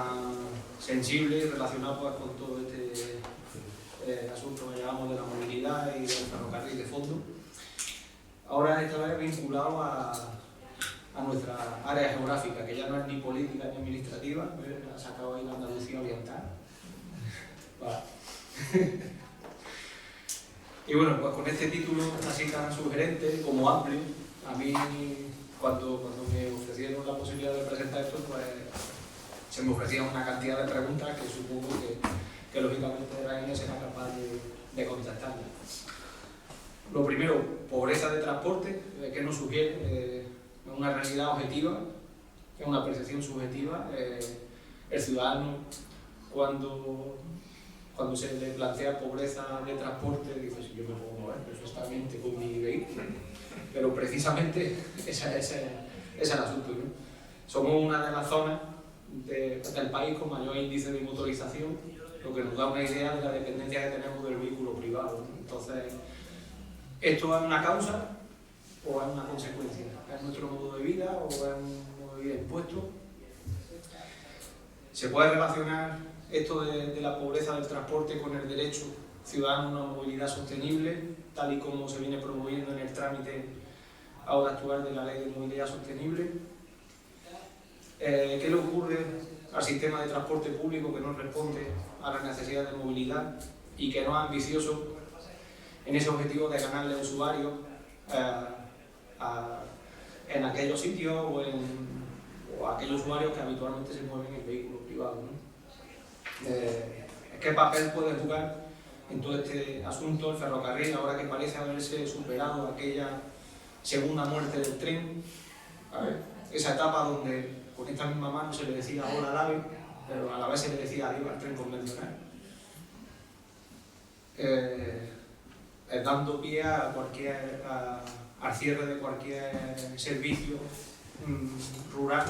tan sensible y relacionado pues, con todo este asunto que llamamos de la movilidad y del ferrocarril de fondo. Ahora esta vez vinculado a nuestra área geográfica, que ya no es ni política ni administrativa, ha sacado ahí la Andalucía oriental. Vale. Y bueno, pues con este título así tan sugerente como amplio, a mí cuando me ofrecieron la posibilidad de presentar esto, pues se me ofrecían una cantidad de preguntas que supongo que lógicamente Rainer será capaz de contestarlas. Lo primero, pobreza de transporte, ¿qué nos sugiere? Una realidad objetiva, es una percepción subjetiva. El ciudadano, cuando se le plantea pobreza de transporte, dice, si yo me puedo mover perfectamente con mi vehículo. Pero precisamente ese es el asunto, ¿no? Somos una de las zonas del país con mayor índice de motorización, lo que nos da una idea de la dependencia que tenemos del vehículo privado, ¿no? Entonces, ¿esto es una causa o es una consecuencia? ¿Es nuestro modo de vida o es un modo de vida impuesto? ¿Se puede relacionar esto de la pobreza del transporte con el derecho ciudadano a una movilidad sostenible, tal y como se viene promoviendo en el trámite ahora actual de la Ley de Movilidad Sostenible? ¿Qué le ocurre al sistema de transporte público que no responde a las necesidades de movilidad y que no es ambicioso en ese objetivo de ganarle usuarios en aquellos sitios o a aquellos usuarios que habitualmente se mueven en vehículos privados, ¿no? ¿Qué papel puede jugar en todo este asunto el ferrocarril ahora que parece haberse superado aquella segunda muerte del tren? Esa etapa donde con esta misma mano se le decía hola al AVE, pero a la vez se le decía adiós al tren convencional, dando pie al cierre de cualquier servicio rural,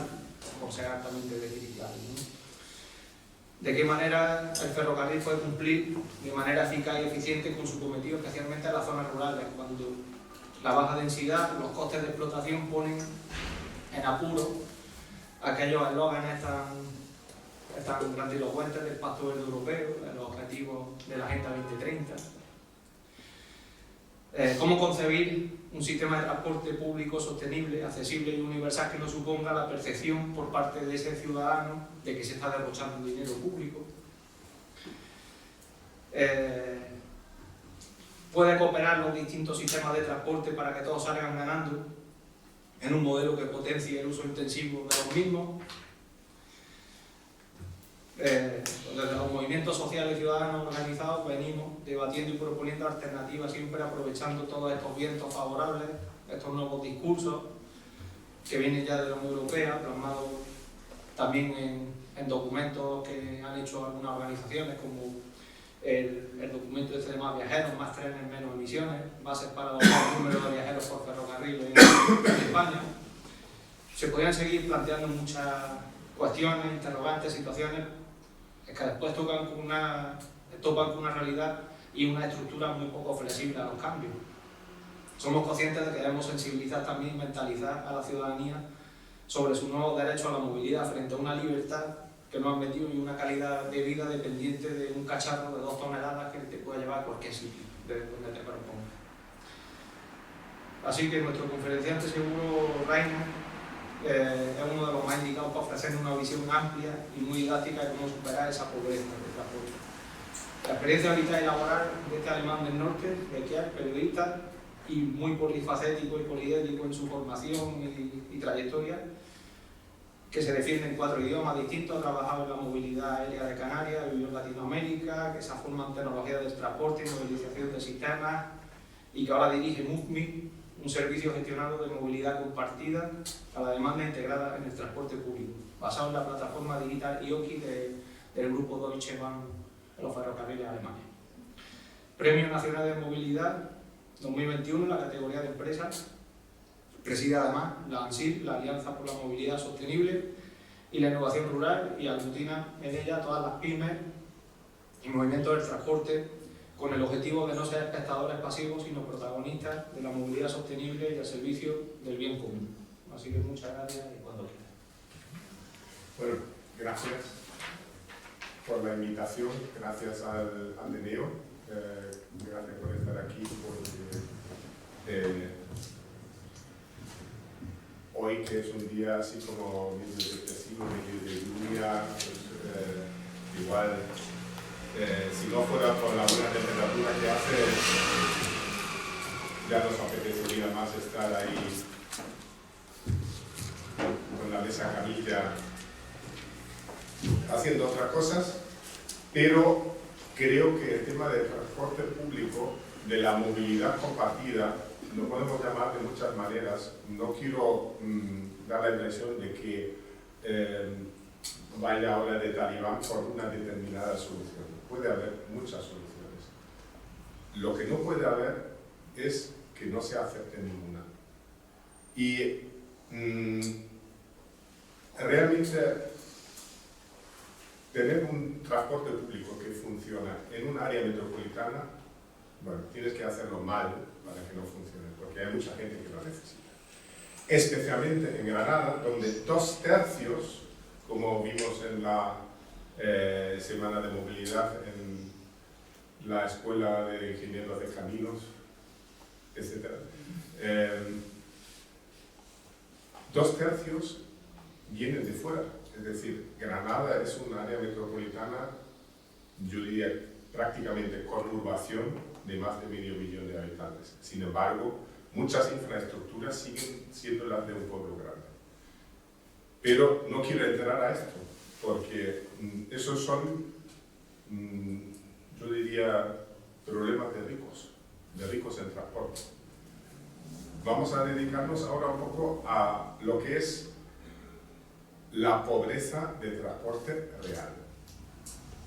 por ser altamente deficitario, ¿no? ¿De qué manera el ferrocarril puede cumplir de manera eficaz y eficiente con su cometido, especialmente en las zonas rurales, cuando la baja densidad, los costes de explotación ponen en apuro aquellos eslóganes tan grandilocuentes del Pacto Verde Europeo, de los objetivos de la Agenda 2030? ¿Cómo concebir un sistema de transporte público sostenible, accesible y universal que no suponga la percepción por parte de ese ciudadano de que se está derrochando dinero público? ¿Puede cooperar los distintos sistemas de transporte para que todos salgan ganando en un modelo que potencie el uso intensivo de los mismos? Desde los movimientos sociales y ciudadanos organizados venimos debatiendo y proponiendo alternativas, siempre aprovechando todos estos vientos favorables, estos nuevos discursos que vienen ya de la Unión Europea, plasmados también en documentos que han hecho algunas organizaciones, como el documento de más viajeros, más trenes, menos emisiones, bases para los números de viajeros por ferrocarril en España. Se podrían seguir planteando muchas cuestiones, interrogantes, situaciones que después topan con una realidad y una estructura muy poco flexible a los cambios. Somos conscientes de que debemos sensibilizar también y mentalizar a la ciudadanía sobre sus nuevos derechos a la movilidad frente a una libertad que nos han metido y una calidad de vida dependiente de un cacharro de 2 toneladas que te puede llevar a cualquier sitio, desde donde te proponga. Así que nuestro conferenciante seguro, Rainer, es uno de los más indicados para ofrecer una visión amplia y muy didáctica de cómo superar esa pobreza de transporte. La experiencia vital y laboral de este alemán del norte, de que es periodista y muy polifacético y poliédrico en su formación y trayectoria, que se defiende en 4 idiomas distintos, ha trabajado en la movilidad aérea de Canarias, vivió en Latinoamérica, que se ha formado en tecnología del transporte y movilización de sistemas y que ahora dirige MUFMI, un servicio gestionado de movilidad compartida a la demanda integrada en el transporte público, basado en la plataforma digital IOKI del grupo Deutsche Bahn de los ferrocarriles alemanes. Premio Nacional de Movilidad 2021 en la categoría de empresas. Preside además la ANSIR, la Alianza por la Movilidad Sostenible y la Innovación Rural, y aglutina en ella todas las pymes y movimientos del transporte, con el objetivo de no ser espectadores pasivos, sino protagonistas de la movilidad sostenible y al servicio del bien común. Así que muchas gracias y cuando quieras. Bueno, gracias. por la invitación, gracias al DNEO, gracias por estar aquí, porque hoy, que es un día así como medio depresivo, medio de lluvia, pues, igual, si no fuera por la buena temperatura que hace, ya nos apetecería más estar ahí con la mesa camilla haciendo otras cosas, pero creo que el tema del transporte público, de la movilidad compartida, lo podemos llamar de muchas maneras. No quiero dar la impresión de que vaya ahora de talibán por una determinada solución. Puede haber muchas soluciones. Lo que no puede haber es que no se acepte ninguna. Y realmente tener un transporte público que funciona en un área metropolitana, bueno, tienes que hacerlo mal para que no funcione, porque hay mucha gente que lo necesita. Especialmente en Granada, donde 2/3, como vimos en la Semana de Movilidad en la Escuela de Ingenieros de Caminos, etc. 2/3 vienen de fuera. Es decir, Granada es un área metropolitana, yo diría prácticamente conurbación, de más de medio millón de habitantes. Sin embargo, muchas infraestructuras siguen siendo las de un pueblo grande. Pero no quiero entrar a esto, porque esos son, yo diría, problemas de ricos en transporte. Vamos a dedicarnos ahora un poco a lo que es la pobreza de transporte real.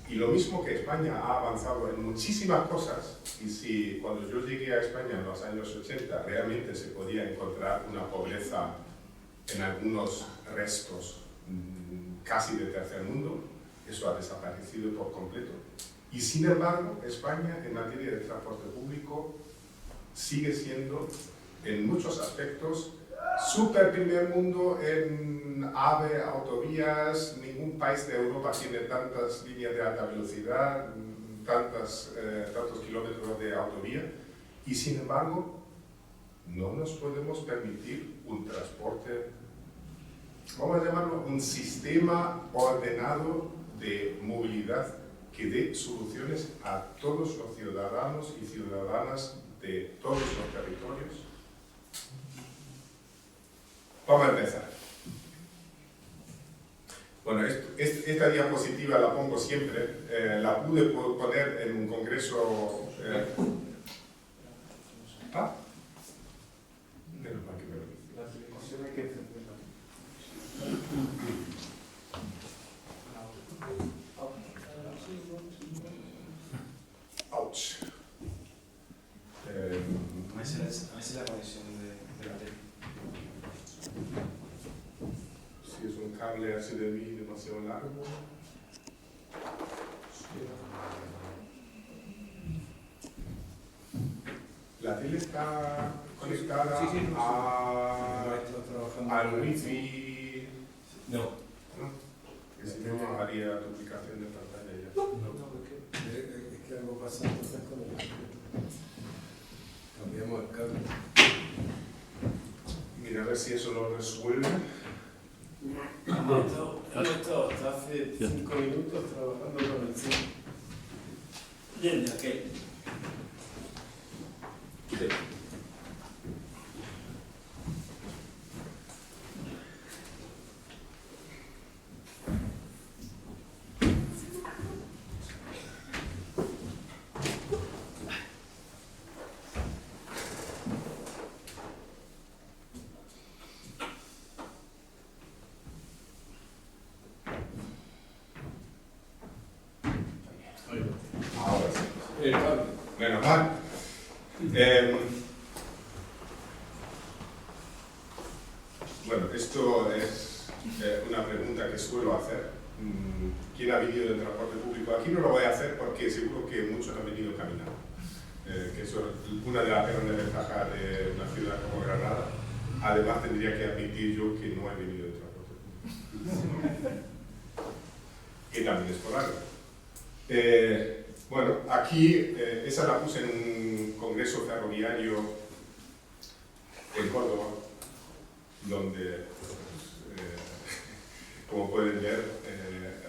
Y lo mismo que España ha avanzado en muchísimas cosas, y si cuando yo llegué a España en los años 80 realmente se podía encontrar una pobreza en algunos restos casi de tercer mundo, eso ha desaparecido por completo. Y sin embargo, España en materia de transporte público sigue siendo en muchos aspectos súper primer mundo en AVE, autovías. Ningún país de Europa tiene tantas líneas de alta velocidad, tantos kilómetros de autovía, y sin embargo no nos podemos permitir un transporte, vamos a llamarlo un sistema ordenado de movilidad que dé soluciones a todos los ciudadanos y ciudadanas de todos los territorios. Vamos a empezar. Bueno, esta diapositiva la pongo siempre, la pude poner en un congreso... Menos mal que me lo dice. La televisión hay que encenderla. Ouch. A ver si la conexión de la tele. Si es un cable HDMI demasiado largo. La tele está conectada al wifi. No. Que si no haría duplicación de pantalla ya. Es que algo pasa entonces con el cable. Cambiamos el cable. Mira, a ver si eso lo resuelve. Hemos estado hasta hace 5 minutos trabajando con el cine. Desde aquel. Sí. Ahora sí. El cable. Menos mal. Bueno, esto es una pregunta que suelo hacer. ¿Quién ha venido en transporte público? Aquí no lo voy a hacer porque seguro que muchos han venido caminando. Que eso es una de las grandes ventajas de una ciudad como Granada. Además tendría que admitir yo que no he venido en transporte público. Que también es por algo. Bueno, aquí esa la puse en un congreso ferroviario en Córdoba, donde, como pueden ver,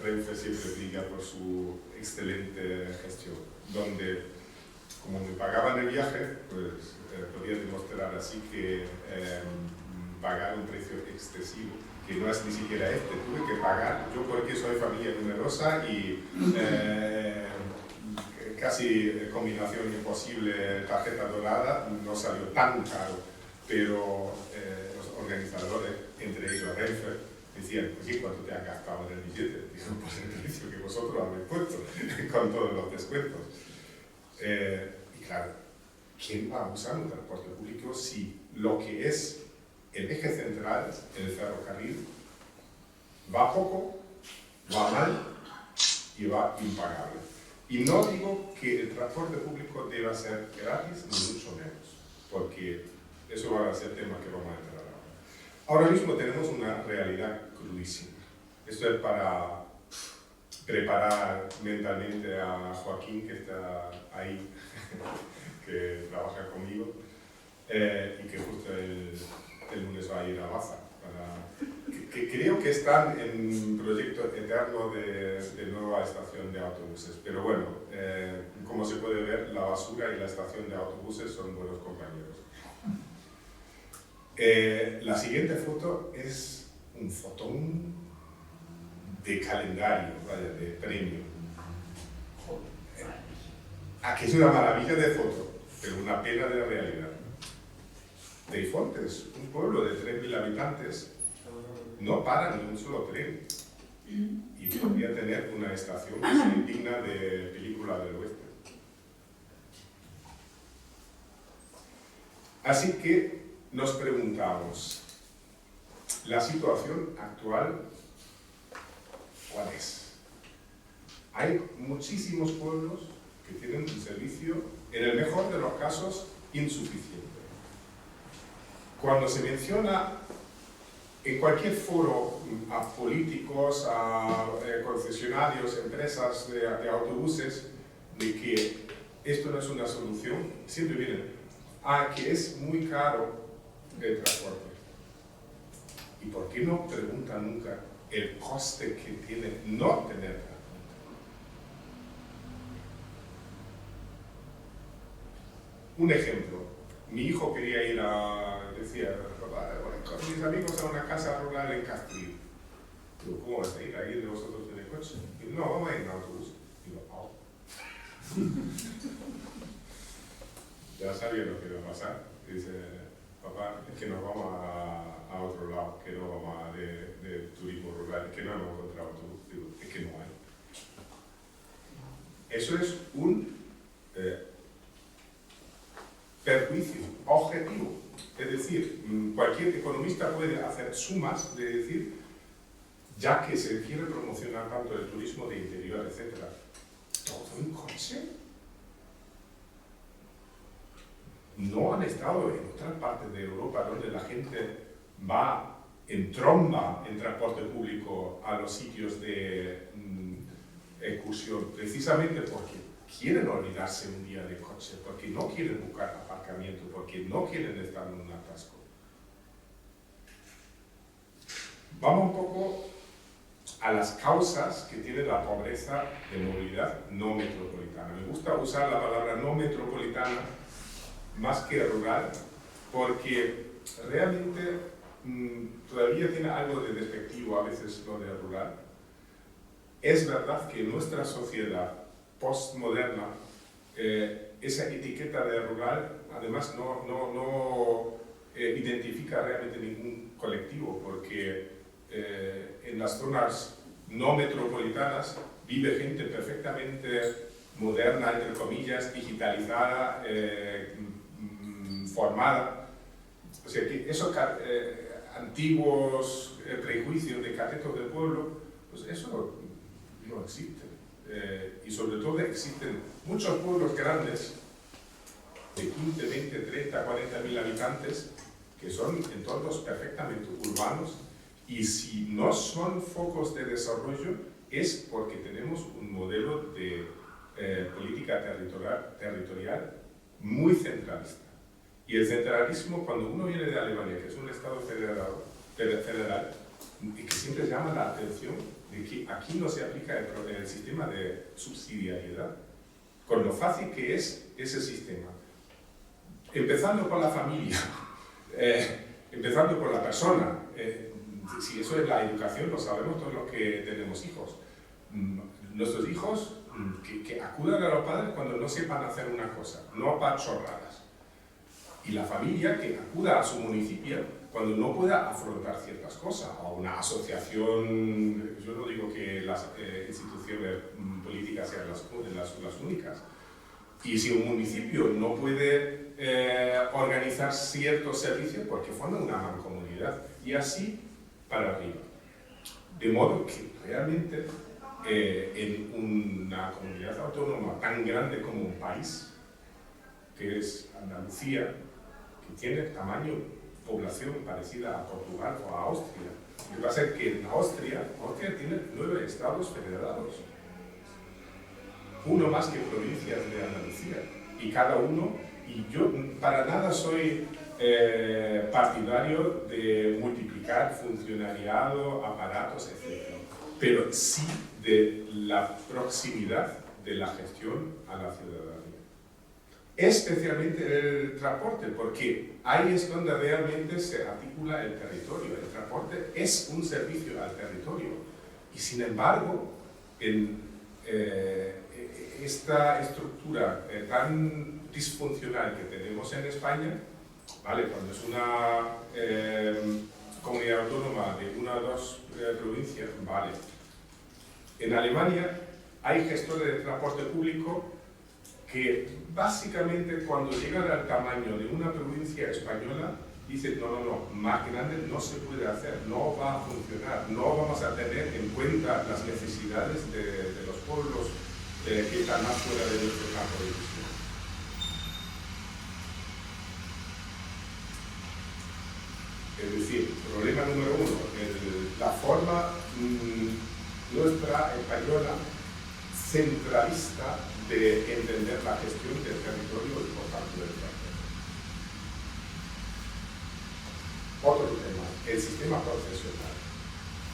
Renfe siempre brilla por su excelente gestión, donde, como me pagaban el viaje, pues podía demostrar así que pagar un precio excesivo, que no es ni siquiera este, tuve que pagar, yo porque soy familia numerosa y casi combinación imposible, tarjeta dorada, no salió tan caro, pero los organizadores, entre ellos Renfe, decían, oye, ¿cuánto te has gastado en el billete? Digo, pues el precio que vosotros habéis puesto, con todos los descuentos. Y claro, ¿quién va a usar un transporte público si lo que es el eje central, el ferrocarril, va poco, va mal y va impagable? Y no digo que el transporte público deba ser gratis, ni mucho menos, porque eso va a ser tema que vamos a entrar ahora. Ahora mismo tenemos una realidad crudísima. Esto es para preparar mentalmente a Joaquín, que está ahí, que trabaja conmigo, y que justo el lunes va a ir a Baza. Que creo que están en un proyecto eterno de nueva estación de autobuses. Pero bueno, como se puede ver, la basura y la estación de autobuses son buenos compañeros. La siguiente foto es un fotón de calendario, vaya, de premio. Aquí es una maravilla de foto, pero una pena de realidad. Deifontes, un pueblo de 3.000 habitantes, no para ni un solo tren. Y podría tener una estación que sea digna de película del oeste. Así que nos preguntamos, ¿la situación actual cuál es? Hay muchísimos pueblos que tienen un servicio, en el mejor de los casos, insuficiente. Cuando se menciona en cualquier foro a políticos, a concesionarios, empresas de autobuses, de que esto no es una solución, siempre vienen a que es muy caro el transporte. ¿Y por qué no preguntan nunca el coste que tiene no tener transporte? Un ejemplo, mi hijo quería ir decía, papá, con mis amigos a una casa rural en Castilla. Digo, ¿cómo vas a ir? ¿Alguien de vosotros tiene coche? Digo, no, vamos a ir en autobús. Digo, oh. Ya sabía lo que iba a pasar. Dice, papá, es que nos vamos a otro lado, que no vamos a de turismo rural, que no hemos encontrado autobús. Digo, es que no hay. Eso es un perjuicio objetivo. Es decir, cualquier economista puede hacer sumas de decir, ya que se quiere promocionar tanto el turismo de interior, etc., todo en coche. No han estado en otras partes de Europa donde la gente va en tromba en transporte público a los sitios de excursión, precisamente porque quieren olvidarse un día de coche, porque no quieren buscar aparcamiento, porque no quieren estar en un atasco. Vamos un poco a las causas que tiene la pobreza de movilidad no metropolitana. Me gusta usar la palabra no metropolitana más que rural, porque realmente todavía tiene algo de despectivo a veces lo de rural. Es verdad que nuestra sociedad postmoderna, esa etiqueta de rural, además no identifica realmente ningún colectivo, porque en las zonas no metropolitanas vive gente perfectamente moderna, entre comillas, digitalizada, formada. O sea que esos antiguos prejuicios de catetos del pueblo, pues eso no existe. Y sobre todo existen muchos pueblos grandes de 15, 20, 30, 40.000 habitantes que son entornos perfectamente urbanos, y si no son focos de desarrollo es porque tenemos un modelo de política territorial muy centralista. Y el centralismo, cuando uno viene de Alemania, que es un Estado federal, y que siempre llama la atención de que aquí no se aplica el sistema de subsidiariedad, con lo fácil que es ese sistema. Empezando por la familia, empezando por la persona. Si eso es la educación, lo sabemos todos los que tenemos hijos. Nuestros hijos que acudan a los padres cuando no sepan hacer una cosa, no para chorradas. Y la familia que acuda a su municipio cuando no pueda afrontar ciertas cosas, o una asociación. Yo no digo que las instituciones políticas sean las únicas. Y si un municipio no puede organizar ciertos servicios, porque forman una mancomunidad, y así para arriba. De modo que realmente en una comunidad autónoma tan grande como un país, que es Andalucía, que tiene tamaño, población parecida a Portugal o a Austria. Lo que pasa es que en Austria tiene 9 estados federados, uno más que provincias de Andalucía, y cada uno, y yo para nada soy partidario de multiplicar funcionariado, aparatos, etc. Pero sí de la proximidad de la gestión a la ciudadanía. Especialmente el transporte, porque ahí es donde realmente se articula el territorio. El transporte es un servicio al territorio. Y sin embargo, en esta estructura tan disfuncional que tenemos en España, ¿vale? Cuando es una comunidad autónoma de una o dos provincias, vale. En Alemania hay gestores de transporte público que básicamente cuando llegan al tamaño de una provincia española dicen no, más grande no se puede hacer, no va a funcionar, no vamos a tener en cuenta las necesidades de los pueblos que están más fuera de nuestro campo de visión. Es decir, problema número 1, la forma nuestra española centralista de entender la gestión del territorio y por tanto del transporte. Otro tema, el sistema concesional.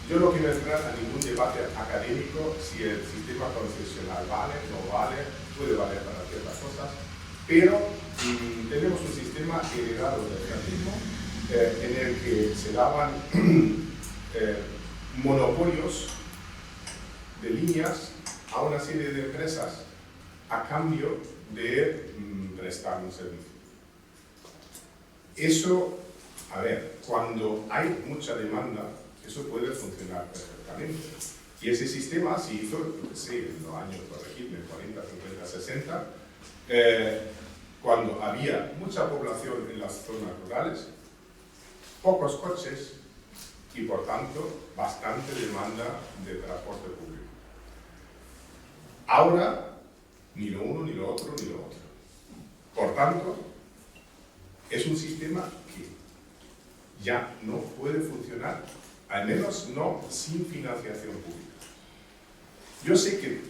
Yo no quiero entrar a ningún debate académico si el sistema concesional vale, no vale, puede valer para ciertas cosas, pero tenemos un sistema heredado del franquismo en el que se daban monopolios de líneas a una serie de empresas a cambio de prestar un servicio. Eso, a ver, cuando hay mucha demanda, eso puede funcionar perfectamente. Y ese sistema se hizo, yo que sé, en los años, corregidme, 40, 50, 60, cuando había mucha población en las zonas rurales, pocos coches y, por tanto, bastante demanda de transporte público. Ahora, ni lo uno, ni lo otro, ni lo otro. Por tanto, es un sistema que ya no puede funcionar, al menos no sin financiación pública. Yo sé que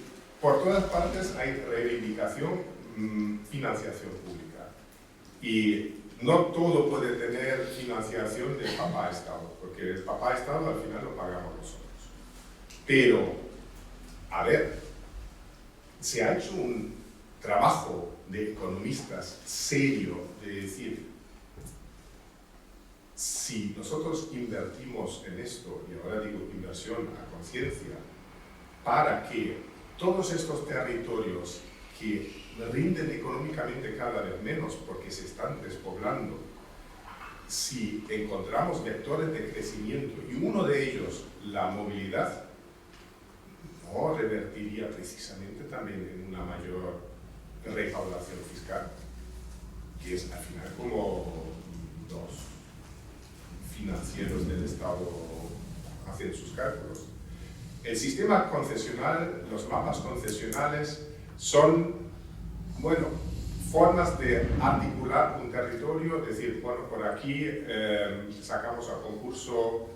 por todas partes hay reivindicación, financiación pública. Y no todo puede tener financiación del papá Estado, porque el papá Estado al final lo pagamos nosotros. Pero, a ver, se ha hecho un trabajo de economistas serio de decir, si nosotros invertimos en esto, y ahora digo inversión a conciencia, para que todos estos territorios que rinden económicamente cada vez menos porque se están despoblando, si encontramos vectores de crecimiento y uno de ellos, la movilidad, no revertiría precisamente también en una mayor recaudación fiscal, que es al final como los financieros del Estado hacen sus cálculos. El sistema concesional, los mapas concesionales son, bueno, formas de articular un territorio, es decir, bueno, por aquí sacamos a concurso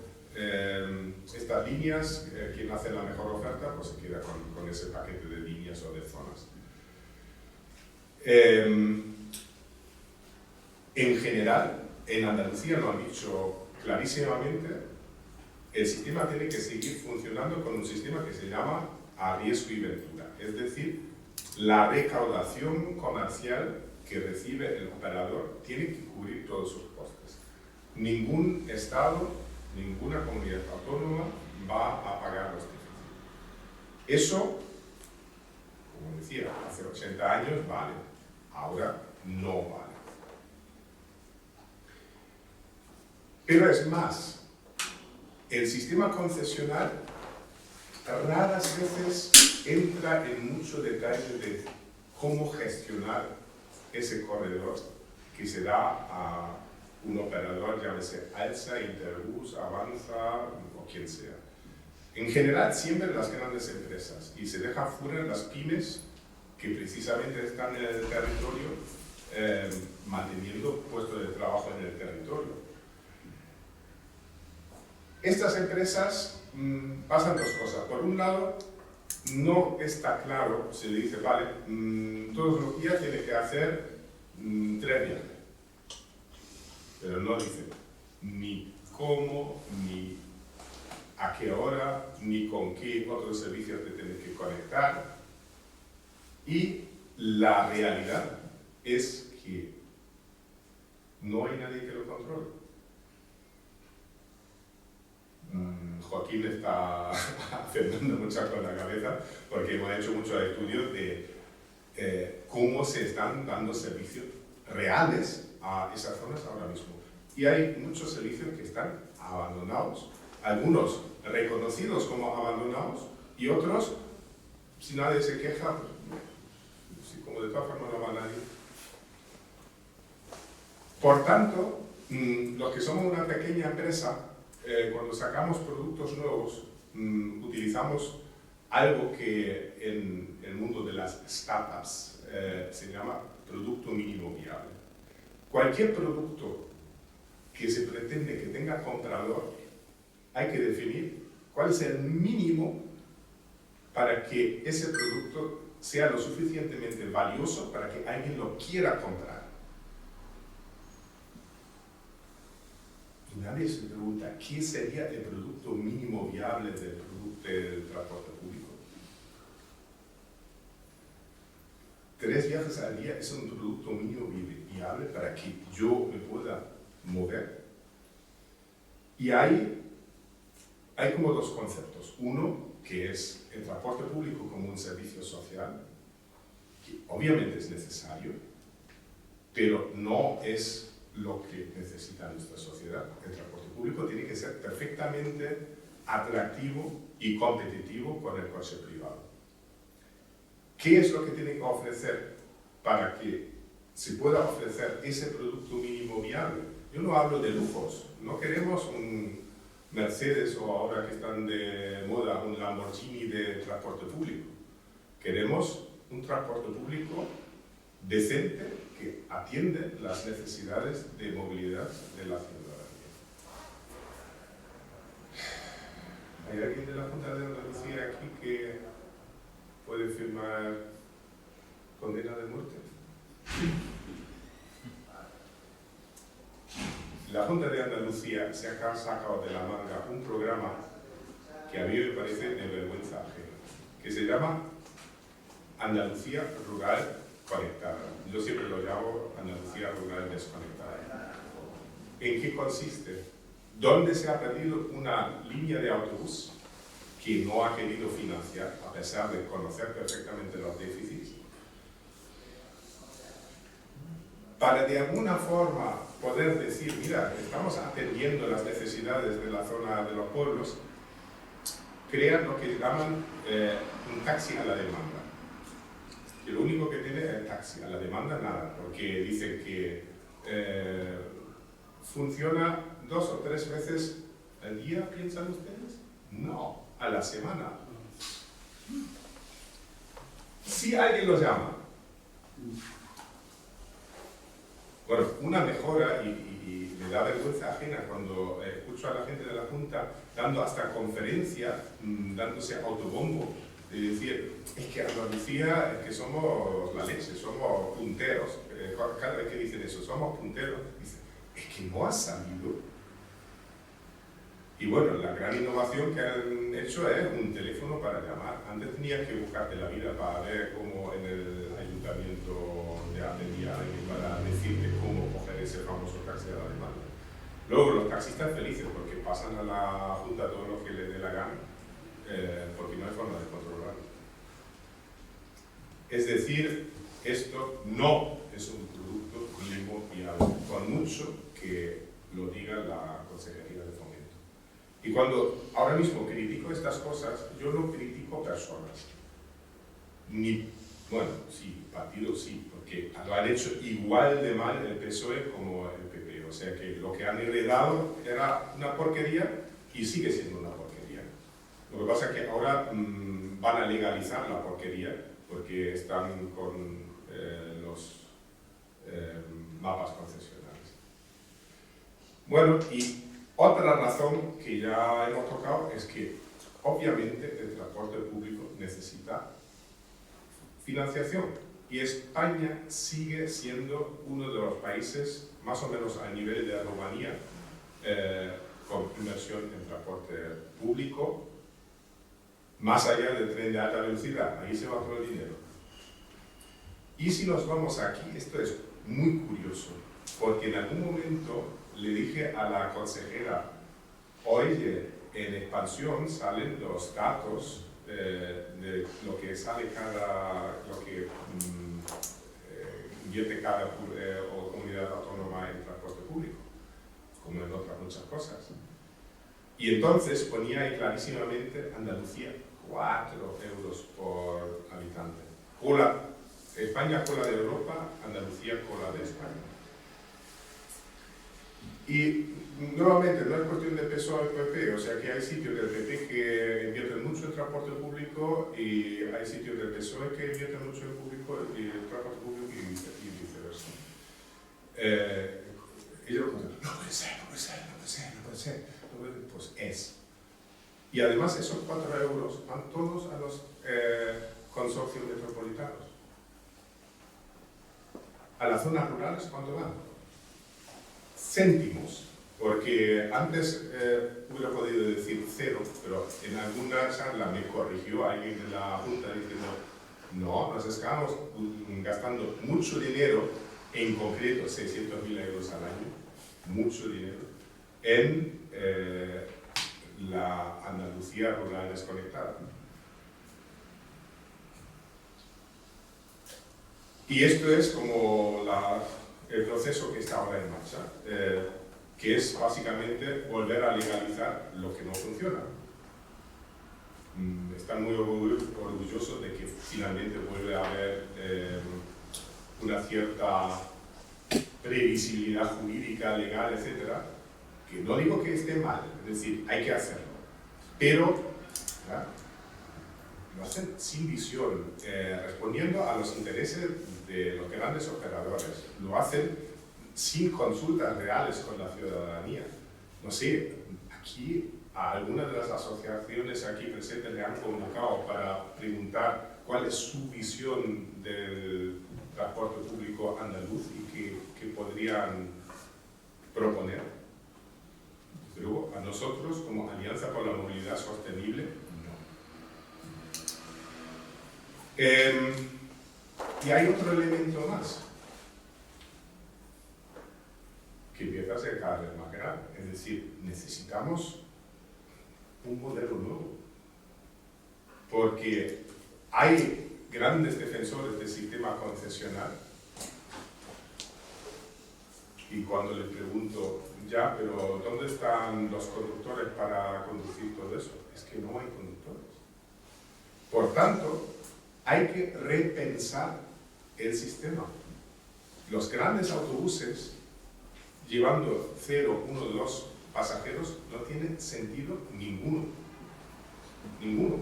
estas líneas, quien hace la mejor oferta pues se queda con ese paquete de líneas o de zonas. En general, en Andalucía lo han dicho clarísimamente, el sistema tiene que seguir funcionando con un sistema que se llama a riesgo y ventura, es decir, la recaudación comercial que recibe el operador tiene que cubrir todos sus costes. Ningún Estado, ninguna comunidad autónoma va a pagar los déficits. Eso, como decía, hace 80 años vale, ahora no vale. Pero es más, el sistema concesional raras veces entra en mucho detalle de cómo gestionar ese corredor que se da a un operador, llámese Alsa, Interbus, Avanza o quien sea. En general, siempre las grandes empresas, y se deja fuera las pymes que precisamente están en el territorio manteniendo puestos de trabajo en el territorio. Estas empresas pasan dos cosas. Por un lado, no está claro, se le dice, vale, todos los días tiene que hacer 3 viajes. Pero no dice ni cómo, ni a qué hora, ni con qué otros servicios te tienes que conectar. Y la realidad es que no hay nadie que lo controle. Joaquín está haciendo muchas con la cabeza porque hemos hecho muchos estudios de cómo se están dando servicios reales a esas zonas ahora mismo. Y hay muchos servicios que están abandonados, algunos reconocidos como abandonados y otros, si nadie se queja, pues, como de todas formas no va nadie. Por tanto, los que somos una pequeña empresa, cuando sacamos productos nuevos, utilizamos algo que en el mundo de las startups se llama producto mínimo viable. Cualquier producto que se pretende que tenga comprador, hay que definir cuál es el mínimo para que ese producto sea lo suficientemente valioso para que alguien lo quiera comprar. Y nadie se pregunta, ¿qué sería el producto mínimo viable del transporte público? 3 viajes al día es un producto mínimo viable para que yo me pueda mover. Y hay como 2 conceptos. Uno, que es el transporte público como un servicio social, que obviamente es necesario, pero no es lo que necesita nuestra sociedad. El transporte público tiene que ser perfectamente atractivo y competitivo con el coche privado. ¿Qué es lo que tiene que ofrecer para que se pueda ofrecer ese producto mínimo viable? Yo no hablo de lujos, no queremos un Mercedes o ahora que están de moda un Lamborghini de transporte público. Queremos un transporte público decente que atiende las necesidades de movilidad de la ciudadanía. ¿Hay alguien de la Junta de Andalucía aquí que puede firmar condena de muerte? La Junta de Andalucía se ha sacado de la manga un programa que a mí me parece de vergüenza ajena, que se llama Andalucía Rural Conectada. Yo siempre lo llamo Andalucía Rural Desconectada. ¿En qué consiste? ¿Dónde se ha perdido una línea de autobús que no ha querido financiar, a pesar de conocer perfectamente los déficits? Para de alguna forma poder decir, mira, estamos atendiendo las necesidades de la zona de los pueblos, crean lo que llaman un taxi a la demanda. Que lo único que tiene es el taxi, a la demanda nada, porque dicen que funciona 2 o 3 veces al día, ¿piensan ustedes? No, a la semana. Si alguien lo llama, bueno, una mejora, y me da vergüenza ajena cuando escucho a la gente de la Junta dando hasta conferencias, dándose autobombo de decir, es que Andalucía, es que somos la leche, somos punteros. Cada vez que dicen eso, somos punteros, dicen, es que no ha salido. Y bueno, la gran innovación que han hecho es un teléfono para llamar. Antes tenías que buscarte la vida para ver cómo en el ayuntamiento de atendía alguien para decirte cómo coger ese famoso taxi a la demanda. Luego los taxistas felices porque pasan a la junta todo lo que les dé la gana, porque no hay forma de controlarlo. Es decir, esto no es un producto mínimo viable, por mucho que lo diga la Consejería de Fomento. Y cuando ahora mismo critico estas cosas, yo no critico personas. Ni, bueno, sí, partidos sí, porque lo han hecho igual de mal el PSOE como el PP. O sea que lo que han heredado era una porquería y sigue siendo una porquería. Lo que pasa es que ahora van a legalizar la porquería porque están con los mapas concesionales. Bueno, y otra razón que ya hemos tocado es que obviamente el transporte público necesita financiación y España sigue siendo uno de los países más o menos a nivel de Rumanía con inversión en transporte público más allá del tren de alta velocidad, ahí se va todo el dinero. Y si nos vamos aquí, esto es muy curioso, porque en algún momento le dije a la consejera, oye, en expansión salen los datos de lo que sale lo que invierte cada comunidad autónoma en transporte público, como en otras muchas cosas. Y entonces ponía ahí clarísimamente Andalucía, 4 euros por habitante. España cola de Europa, Andalucía cola de España. Y nuevamente, no es cuestión de PSOE o PP, o sea que hay sitios del PP que invierten mucho en transporte público y hay sitios del PSOE que invierten mucho en público y en transporte público y viceversa. Y yo no puede ser, no puede ser, no puede ser, no puede ser, no puede ser, pues es. Y además esos 4 euros van todos a los consorcios metropolitanos. A las zonas rurales, ¿cuánto van? Céntimos, porque antes hubiera podido decir 0, pero en alguna charla me corrigió alguien de la Junta diciendo no, nos estamos gastando mucho dinero, en concreto 600.000 euros al año, mucho dinero, en la Andalucía rural desconectada. Y esto es como el proceso que está ahora en marcha, que es básicamente volver a legalizar lo que no funciona. Están muy orgullosos de que finalmente vuelve a haber una cierta previsibilidad jurídica, legal, etc. Que no digo que esté mal, es decir, hay que hacerlo, pero ¿verdad? Lo hacen sin visión, respondiendo a los intereses de los grandes operadores, lo hacen sin consultas reales con la ciudadanía. No sé, aquí a algunas de las asociaciones aquí presentes le han convocado para preguntar cuál es su visión del transporte público andaluz y qué podrían proponer. Desde luego, a nosotros, como Alianza por la Movilidad Sostenible, no. Y hay otro elemento más, que empieza a ser cada vez más grave. Es decir, necesitamos un modelo nuevo. Porque hay grandes defensores del sistema concesional y cuando les pregunto, ya, pero ¿dónde están los conductores para conducir todo eso? Es que no hay conductores. Por tanto, hay que repensar el sistema. Los grandes autobuses llevando 0, 1, 2 pasajeros no tienen sentido ninguno. Ninguno.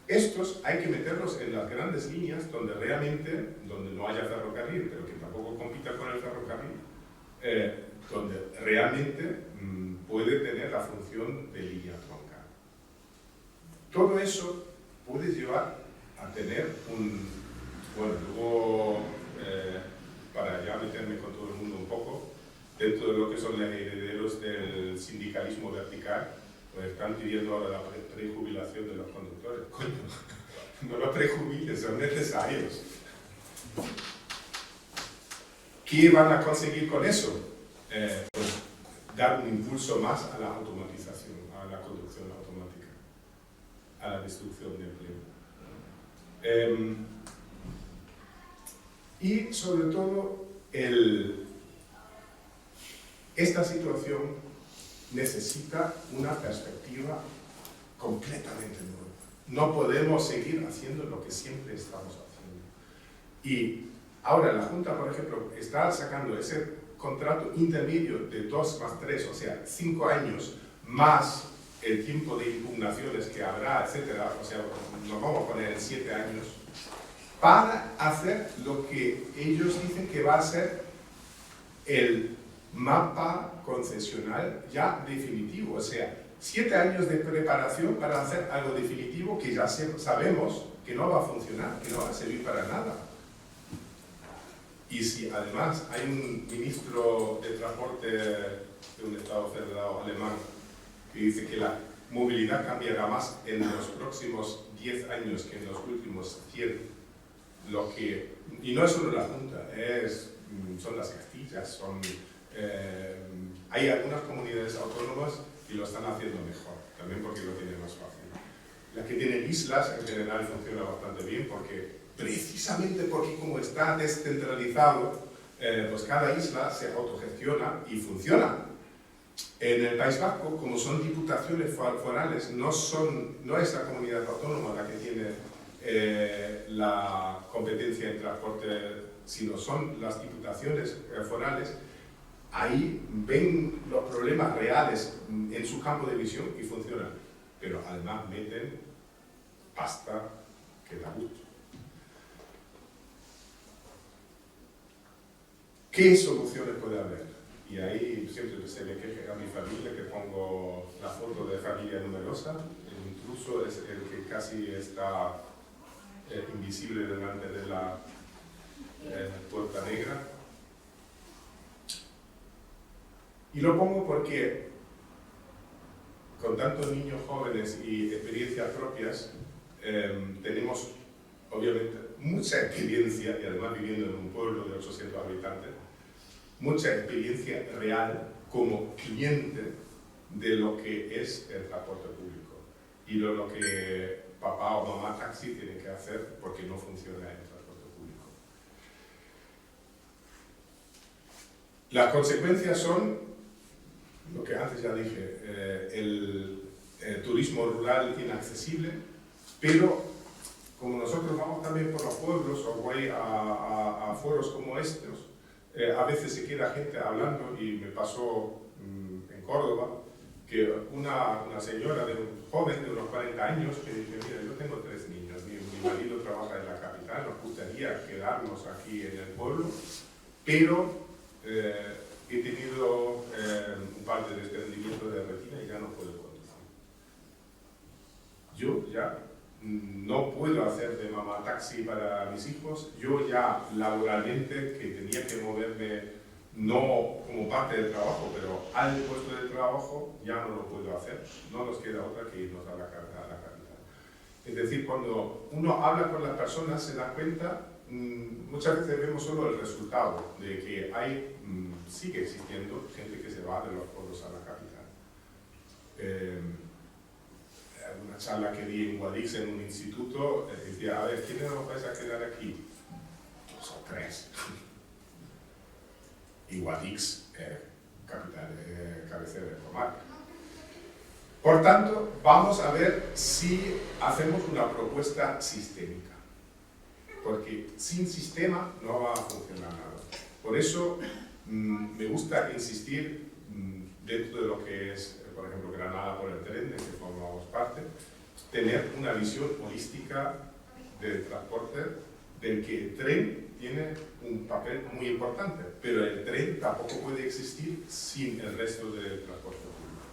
Estos hay que meterlos en las grandes líneas donde realmente, donde no haya ferrocarril, pero que tampoco compita con el ferrocarril, donde realmente puede tener la función de línea troncal. Todo eso puede llevar a tener bueno, luego, para ya meterme con todo el mundo un poco, dentro de lo que son los herederos del sindicalismo vertical, pues están pidiendo ahora la prejubilación de los conductores. Coño, no los prejubilen, son necesarios. ¿Qué van a conseguir con eso? Pues dar un impulso más a la automatización, a la conducción automática, a la destrucción de empleo. Y sobre todo, esta situación necesita una perspectiva completamente nueva. No podemos seguir haciendo lo que siempre estamos haciendo. Y ahora la Junta, por ejemplo, está sacando ese contrato intermedio de 2 más 3, o sea, 5 años más el tiempo de impugnaciones que habrá, etcétera. O sea, nos vamos a poner en 7 años para hacer lo que ellos dicen que va a ser el mapa concesional ya definitivo. O sea, 7 años de preparación para hacer algo definitivo que ya sabemos que no va a funcionar, que no va a servir para nada. Y si además hay un ministro de transporte de un Estado federado alemán que dice que la movilidad cambiará más en los próximos 10 años que en los últimos 100, y no es solo la Junta, son las Castillas, hay algunas comunidades autónomas que lo están haciendo mejor, también porque lo tienen más fácil. Las que tienen islas en general funciona bastante bien precisamente porque como está descentralizado, pues cada isla se autogestiona y funciona. En el País Vasco, como son diputaciones forales, no es la comunidad autónoma la que tiene la competencia en transporte, sino son las diputaciones forales. Ahí ven los problemas reales en su campo de visión y funcionan, pero además meten pasta que da gusto. ¿Qué soluciones puede haber? Y ahí siempre se le queja a mi familia que pongo la foto de familia numerosa. El intruso es el que casi está invisible delante de la puerta negra. Y lo pongo porque con tantos niños jóvenes y experiencias propias, tenemos obviamente mucha experiencia, y además viviendo en un pueblo de 800 habitantes, mucha experiencia real como cliente de lo que es el transporte público y lo que papá o mamá taxi tienen que hacer porque no funciona el transporte público. Las consecuencias son lo que antes ya dije, el turismo rural inaccesible, pero como nosotros vamos también por los pueblos o voy a foros como estos, a veces se queda gente hablando, y me pasó en Córdoba, que una señora joven de unos 40 años que dice: mira, yo tengo 3 niños, mi marido trabaja en la capital, nos gustaría quedarnos aquí en el pueblo, pero he tenido un par de desprendimientos de retina y ya no puedo conducir. Yo ya no puedo hacer de mamá taxi para mis hijos. Yo ya laboralmente, que tenía que moverme no como parte del trabajo, pero al puesto de trabajo, ya no lo puedo hacer. No nos queda otra que irnos a la capital. Es decir, cuando uno habla con las personas se da cuenta, muchas veces vemos solo el resultado de que sigue existiendo gente que se va de los pueblos a la capital. Una charla que di en Guadix en un instituto, decía: a ver, ¿quiénes nos vais a quedar aquí? 2 o 3. Y Guadix, cabecera de comarca. Por tanto, vamos a ver si hacemos una propuesta sistémica, porque sin sistema no va a funcionar nada. Por eso me gusta insistir dentro de lo que es, por ejemplo, Granada por el tren, de que formamos parte, tener una visión holística del transporte, del que el tren tiene un papel muy importante, pero el tren tampoco puede existir sin el resto del transporte público,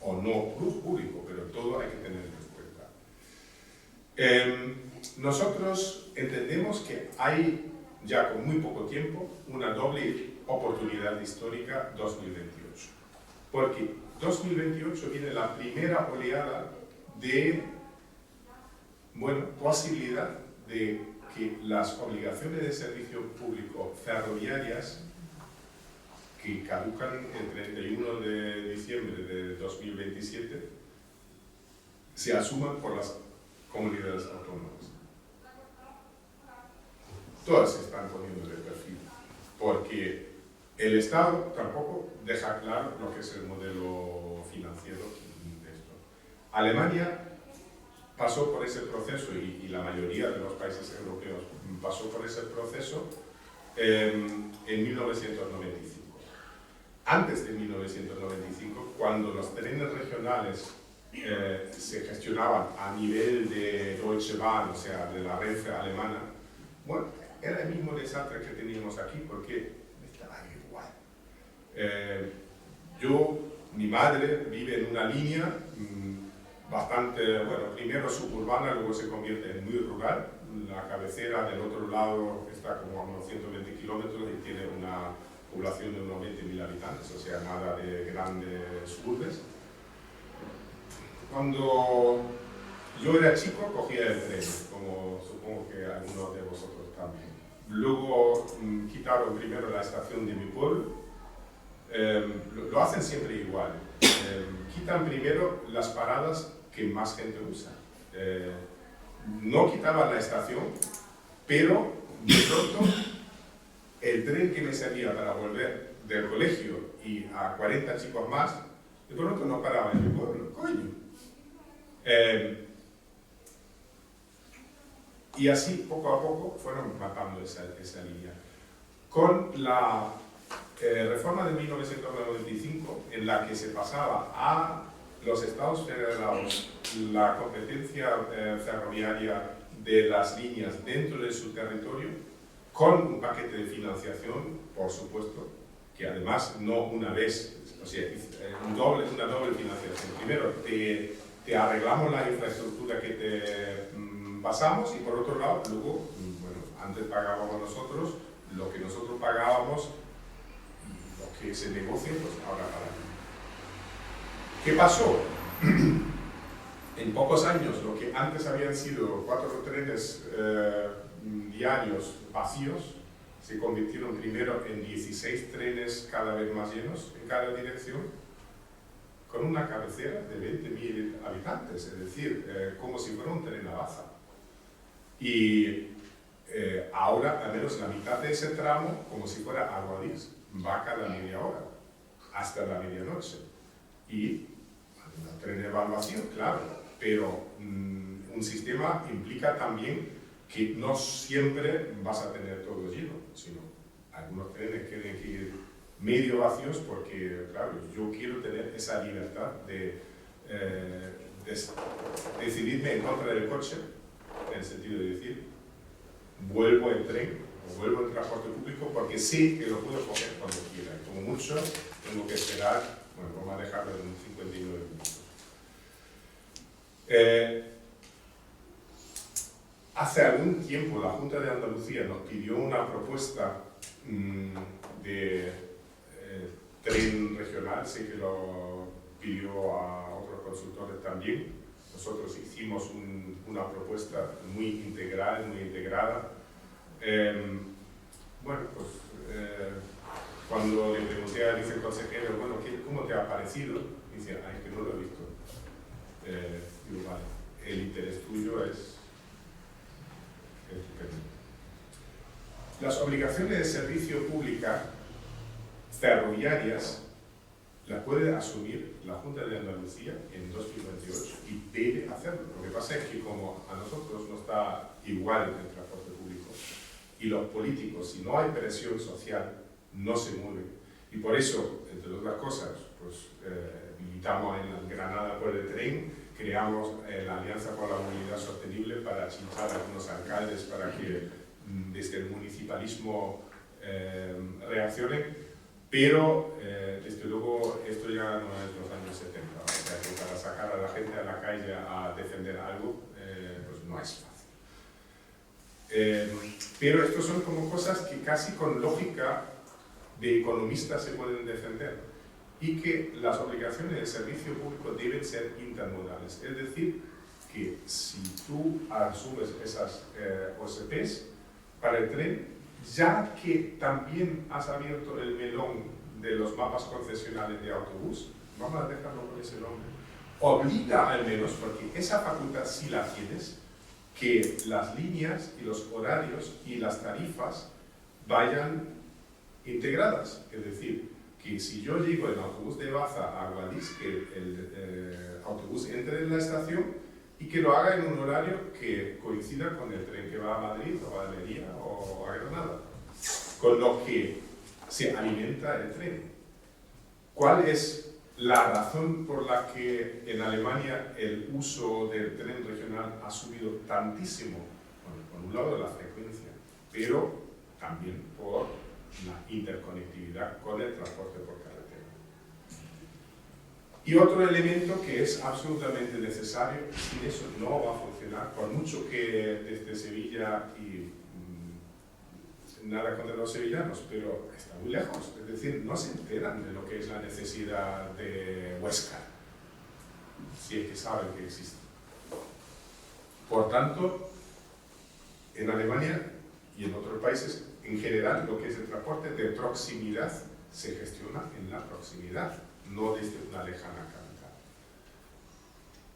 o no público, pero todo hay que tenerlo en cuenta. Nosotros entendemos que hay ya con muy poco tiempo una doble oportunidad histórica 2028. Porque 2028 viene la primera oleada de, bueno, posibilidad de que las obligaciones de servicio público ferroviarias que caducan el 31 de diciembre de 2027 se asuman por las comunidades autónomas. Todas se están poniendo de perfil, porque el Estado tampoco deja claro lo que es el modelo financiero de esto. Alemania pasó por ese proceso, y la mayoría de los países europeos pasó por ese proceso en 1995. Antes de 1995, cuando los trenes regionales se gestionaban a nivel de Deutsche Bahn, o sea, de la Renfe alemana, bueno, era el mismo desastre que teníamos aquí, porque estaba igual. Mi madre vive en una línea bastante, bueno, primero suburbana, luego se convierte en muy rural. La cabecera del otro lado está como a unos 120 kilómetros y tiene una población de unos 20.000 habitantes, o sea, nada de grandes urbes. Cuando yo era chico cogía el tren, como supongo que algunos de vosotros también. Luego quitaron primero la estación de mi pueblo. Lo hacen siempre igual. Quitan primero las paradas que más gente usa. No quitaban la estación, pero de pronto el tren que me servía para volver del colegio y a 40 chicos más, de pronto no paraba en mi pueblo, coño. Y así, poco a poco, fueron matando esa línea. Con la reforma de 1995, en la que se pasaba a los Estados Federados la competencia ferroviaria de las líneas dentro de su territorio, con un paquete de financiación, por supuesto, que además no una vez, o sea, una doble financiación. Primero, te arreglamos la infraestructura que te pasamos, y por otro lado, luego, bueno, antes pagábamos nosotros lo que nosotros pagábamos, lo que se negocia, pues ahora pagamos. ¿Qué pasó? En pocos años, lo que antes habían sido 4 trenes diarios vacíos, se convirtieron primero en 16 trenes cada vez más llenos en cada dirección, con una cabecera de 20.000 habitantes, es decir, como si fuera un tren a baza. Y ahora, al menos la mitad de ese tramo, como si fuera Aguadix, va cada media hora, hasta la medianoche. Y los trenes van vacíos, claro, pero un sistema implica también que no siempre vas a tener todo lleno, sino algunos trenes tienen que ir medio vacíos, porque, claro, yo quiero tener esa libertad de decidirme en contra del coche, en el sentido de decir, vuelvo en tren o vuelvo en transporte público, porque sé que lo puedo coger cuando quiera. Como mucho, tengo que esperar, bueno, vamos a dejarlo en 59 minutos. Hace algún tiempo la Junta de Andalucía nos pidió una propuesta de tren regional, sé que lo pidió a otros consultores también. Nosotros hicimos una propuesta muy integral, muy integrada. Bueno, pues cuando le pregunté al viceconsejero, bueno, ¿cómo te ha parecido? Dice, es que no lo he visto. Digo, vale, el interés tuyo es estupendo. Las obligaciones de servicio pública ferroviarias las puede asumir la Junta de Andalucía en 2028 y debe hacerlo. Lo que pasa es que como a nosotros nos da igual el transporte público y los políticos, si no hay presión social, no se mueven. Y por eso, entre otras cosas, pues militamos en Granada por el tren, creamos la Alianza por la Movilidad Sostenible para chinchar a algunos alcaldes para que desde el municipalismo reaccionen. Pero, desde luego, esto ya no es los años 70, o sea que para sacar a la gente a la calle a defender algo, pues no no es fácil. Pero esto son como cosas que casi con lógica de economistas se pueden defender, y que las obligaciones de servicio público deben ser intermodales. Es decir, que si tú asumes esas OSPs para el tren, ya que también has abierto el melón de los mapas concesionales de autobús, vamos a dejarlo con ese nombre, obliga al menos, porque esa facultad sí la tienes, que las líneas y los horarios y las tarifas vayan integradas. Es decir, que si yo llego en autobús de Baza a Guadix, que el autobús entre en la estación y que lo haga en un horario que coincida con el tren que va a Madrid o a Almería o a Granada, con lo que se alimenta el tren. ¿Cuál es la razón por la que en Alemania el uso del tren regional ha subido tantísimo? Bueno, por un lado la frecuencia, pero también por la interconectividad con el transporte por carretera. Y otro elemento que es absolutamente necesario, sin eso no va a funcionar, por mucho que desde Sevilla, y nada contra los sevillanos, pero está muy lejos, es decir, no se enteran de lo que es la necesidad de Huesca, si es que saben que existe. Por tanto, en Alemania y en otros países, en general, lo que es el transporte de proximidad se gestiona en la proximidad, no desde una lejana capital.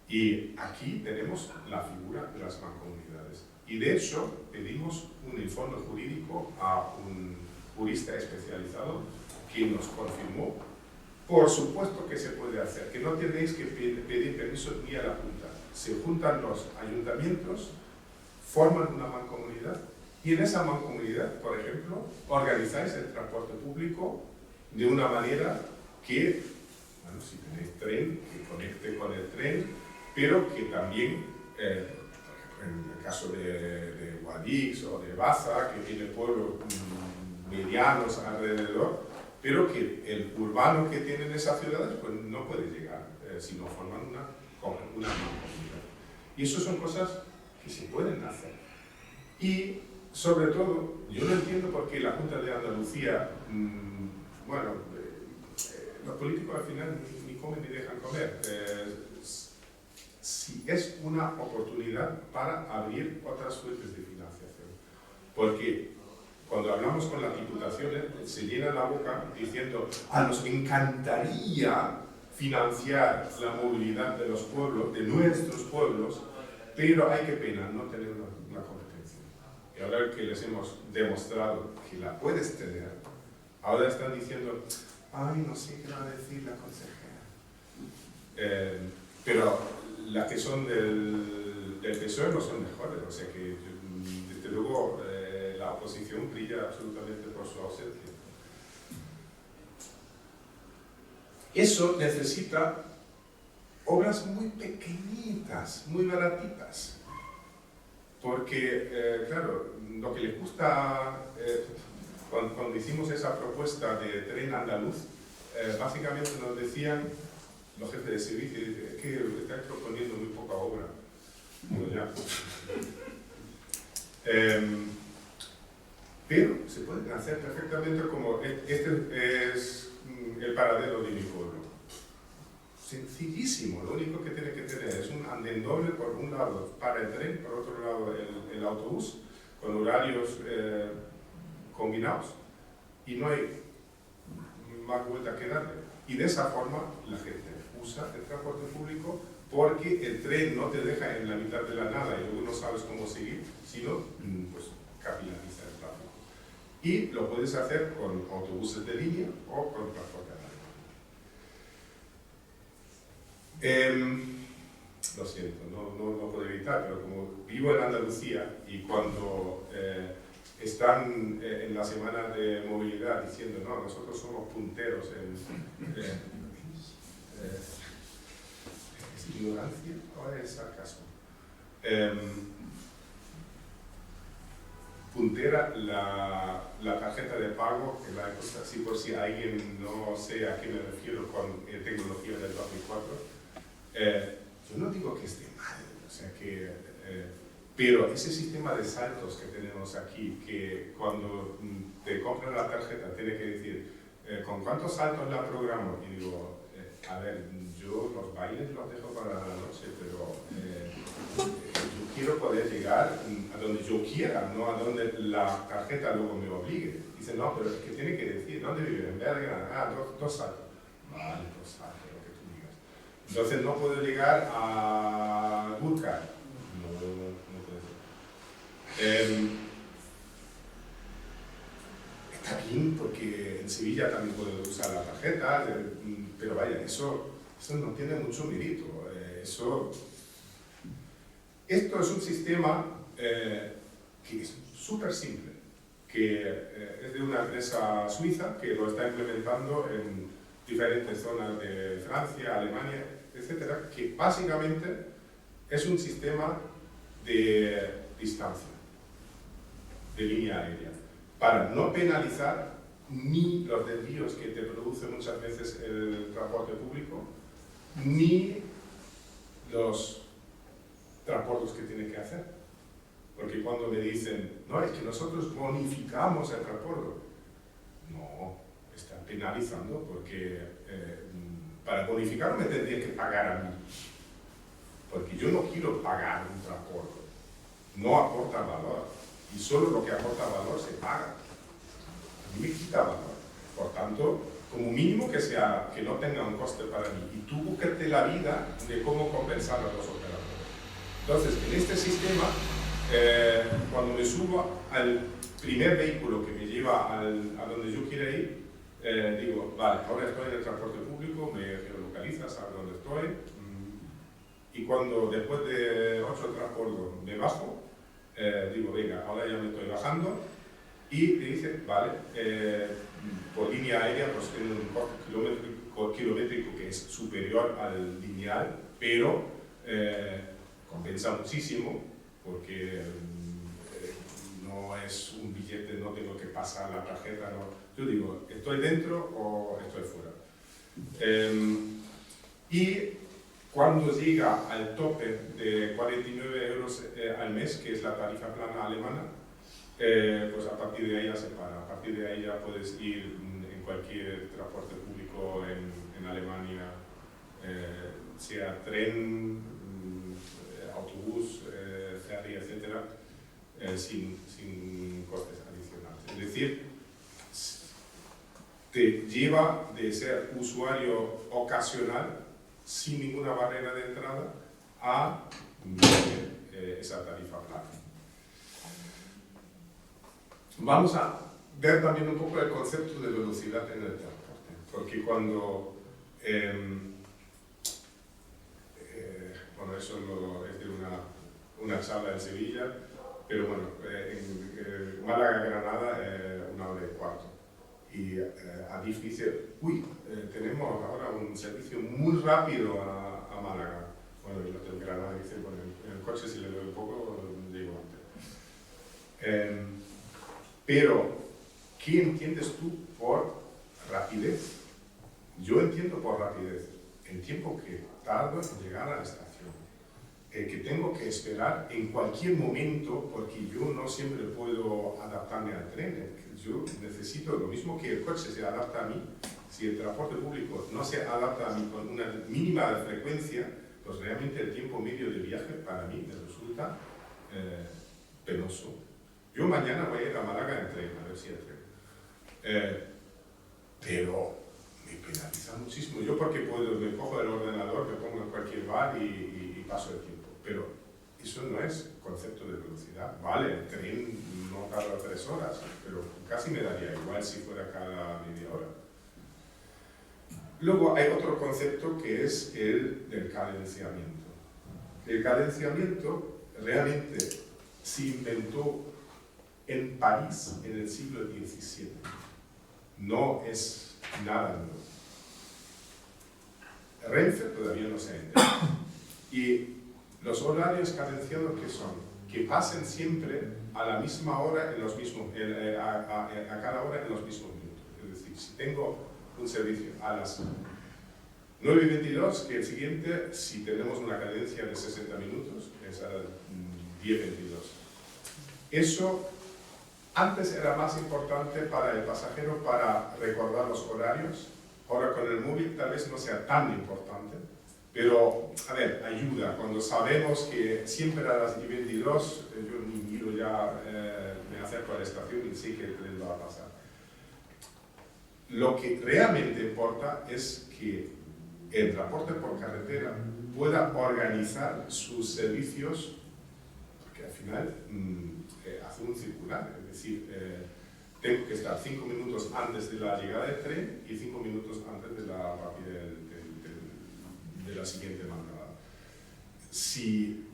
Y aquí tenemos la figura de las mancomunidades. Y de hecho, pedimos un informe jurídico a un jurista especializado que nos confirmó, por supuesto que se puede hacer, que no tenéis que pedir permiso ni a la Junta. Se juntan los ayuntamientos, forman una mancomunidad, y en esa mancomunidad, por ejemplo, organizáis el transporte público de una manera que, bueno, si tenéis tren, que conecte con el tren, pero que también, por ejemplo, en el caso de Guadix o de Baza, que tiene pueblos medianos alrededor, pero que el urbano que tienen esas ciudades pues no puede llegar si no forman una mancomunidad. Y eso son cosas que se pueden hacer. Y sobre todo, yo no entiendo por qué la Junta de Andalucía, bueno, los políticos al final ni comen ni dejan comer. Si es una oportunidad para abrir otras fuentes de financiación. Porque cuando hablamos con las diputaciones, se llena la boca diciendo nos encantaría financiar la movilidad de los pueblos, de nuestros pueblos, pero hay que pena no tener una competencia. Y ahora que les hemos demostrado que la puedes tener, ahora están diciendo, ay, no sé qué va a decir la consejera. Pero las que son del PSOE no son mejores, o sea que desde luego la oposición brilla absolutamente por su ausencia. Eso necesita obras muy pequeñitas, muy baratitas, porque, claro, lo que les gusta, cuando hicimos esa propuesta de tren andaluz, básicamente nos decían los jefes de servicio, es que estáis proponiendo muy poca obra. Bueno, ya. Pero se pueden hacer perfectamente como este es el paradero de mi pueblo. Sencillísimo, lo único que tiene que tener es un andén doble por un lado para el tren, por otro lado el autobús, con horarios combinados, y no hay más vuelta que darle. Y de esa forma la gente usa el transporte público, porque el tren no te deja en la mitad de la nada y luego no sabes cómo seguir, sino pues capilariza el tráfico. Y lo puedes hacer con autobuses de línea o con transporte aéreo. Lo siento, no puedo evitar, pero como vivo en Andalucía y cuando están en la semana de movilidad diciendo, no, nosotros somos punteros en ¿es ignorancia o es sarcasmo? Puntera la tarjeta de pago, que la he puesto así por si alguien no sé a qué me refiero con tecnología del 2004. Yo no digo que esté mal, o sea que, Pero ese sistema de saltos que tenemos aquí, que cuando te compran la tarjeta tiene que decir ¿con cuántos saltos la programo? Y digo, a ver, yo los bailes los dejo para la noche, pero yo quiero poder llegar a donde yo quiera, no a donde la tarjeta luego me obligue. Dice, no, pero es que tiene que decir, ¿dónde vive? En Belgrano. Ah, dos saltos. Vale, dos saltos, lo que tú digas. Entonces no puedo llegar a Burkhardt. No puede ser. Está bien porque en Sevilla también puedo usar la tarjeta, pero vaya, eso no tiene mucho mérito. Esto es un sistema que es súper simple, que es de una empresa suiza que lo está implementando en diferentes zonas de Francia, Alemania, etcétera, que básicamente es un sistema de distancia, de línea aérea, para no penalizar ni los desvíos que te produce muchas veces el transporte público, ni los transportes que tiene que hacer. Porque cuando me dicen, no, es que nosotros bonificamos el transporte, no, están penalizando porque para bonificar me tendría que pagar a mí. Porque yo no quiero pagar un transporte, no aporta valor. Y solo lo que aporta valor se paga. A mí me quita valor. Por tanto, como mínimo que no tenga un coste para mí. Y tú búscate la vida de cómo compensar a los operadores. Entonces, en este sistema, cuando me subo al primer vehículo que me lleva a donde yo quiera ir, digo, vale, ahora estoy en el transporte público, me geolocaliza, sabes dónde estoy. Y cuando después de 8 transportes me bajo, digo, venga, ahora ya me estoy bajando, y me dice, vale, por línea aérea pues tiene un coste kilométrico que es superior al lineal, pero compensa muchísimo, porque no es un billete, no tengo que pasar la tarjeta, no. Yo digo, ¿estoy dentro o estoy fuera? Y cuando llega al tope de 49 euros al mes, que es la tarifa plana alemana, pues a partir de ahí ya se para. A partir de ahí ya puedes ir en cualquier transporte público en Alemania, sea tren, autobús, ferry, etc., sin costes adicionales. Es decir, te lleva de ser usuario ocasional sin ninguna barrera de entrada a esa tarifa plana. Vamos a ver también un poco el concepto de velocidad en el transporte, porque cuando bueno, eso es de una charla en Sevilla, pero bueno, en Málaga-Granada 1 hora y cuarto. Y Adif dice, uy, tenemos ahora un servicio muy rápido a Málaga. Bueno, y los del Granada dicen, bueno, en el coche si le doy un poco, llego antes. Pero, ¿qué entiendes tú por rapidez? Yo entiendo por rapidez el tiempo que tardo en llegar a la estación, el que tengo que esperar en cualquier momento, porque yo no siempre puedo adaptarme al tren. Yo necesito lo mismo que el coche se adapta a mí. Si el transporte público no se adapta a mí con una mínima frecuencia, pues realmente el tiempo medio de viaje para mí me resulta penoso. Yo mañana voy a ir a Málaga en tren, a ver si hay tren. Pero me penaliza muchísimo. Yo porque me cojo el ordenador, me pongo en cualquier bar y paso el tiempo. Pero eso no es concepto de velocidad. Vale, el tren no tarda 3 horas, pero casi me daría igual si fuera cada media hora. Luego hay otro concepto que es el del cadenciamiento. El cadenciamiento realmente se inventó en París en el siglo XVII. No es nada nuevo. Renfe todavía no se ha enterado. Y los horarios cadenciados, ¿qué son? Que pasen siempre a la misma hora, a cada hora en los mismos minutos. Es decir, si tengo un servicio a las 9:22, que el siguiente, si tenemos una cadencia de 60 minutos, es a 10:22. Eso antes era más importante para el pasajero para recordar los horarios. Ahora con el móvil tal vez no sea tan importante, pero a ver, ayuda. Cuando sabemos que siempre a las 10:22, yo ni miro ya, me acerco a la estación y sé que el tren va a pasar. Lo que realmente importa es que el transporte por carretera pueda organizar sus servicios, porque al final hace un circular, es decir, tengo que estar 5 minutos antes de la llegada del tren y 5 minutos antes de la partida de la siguiente mandada. Si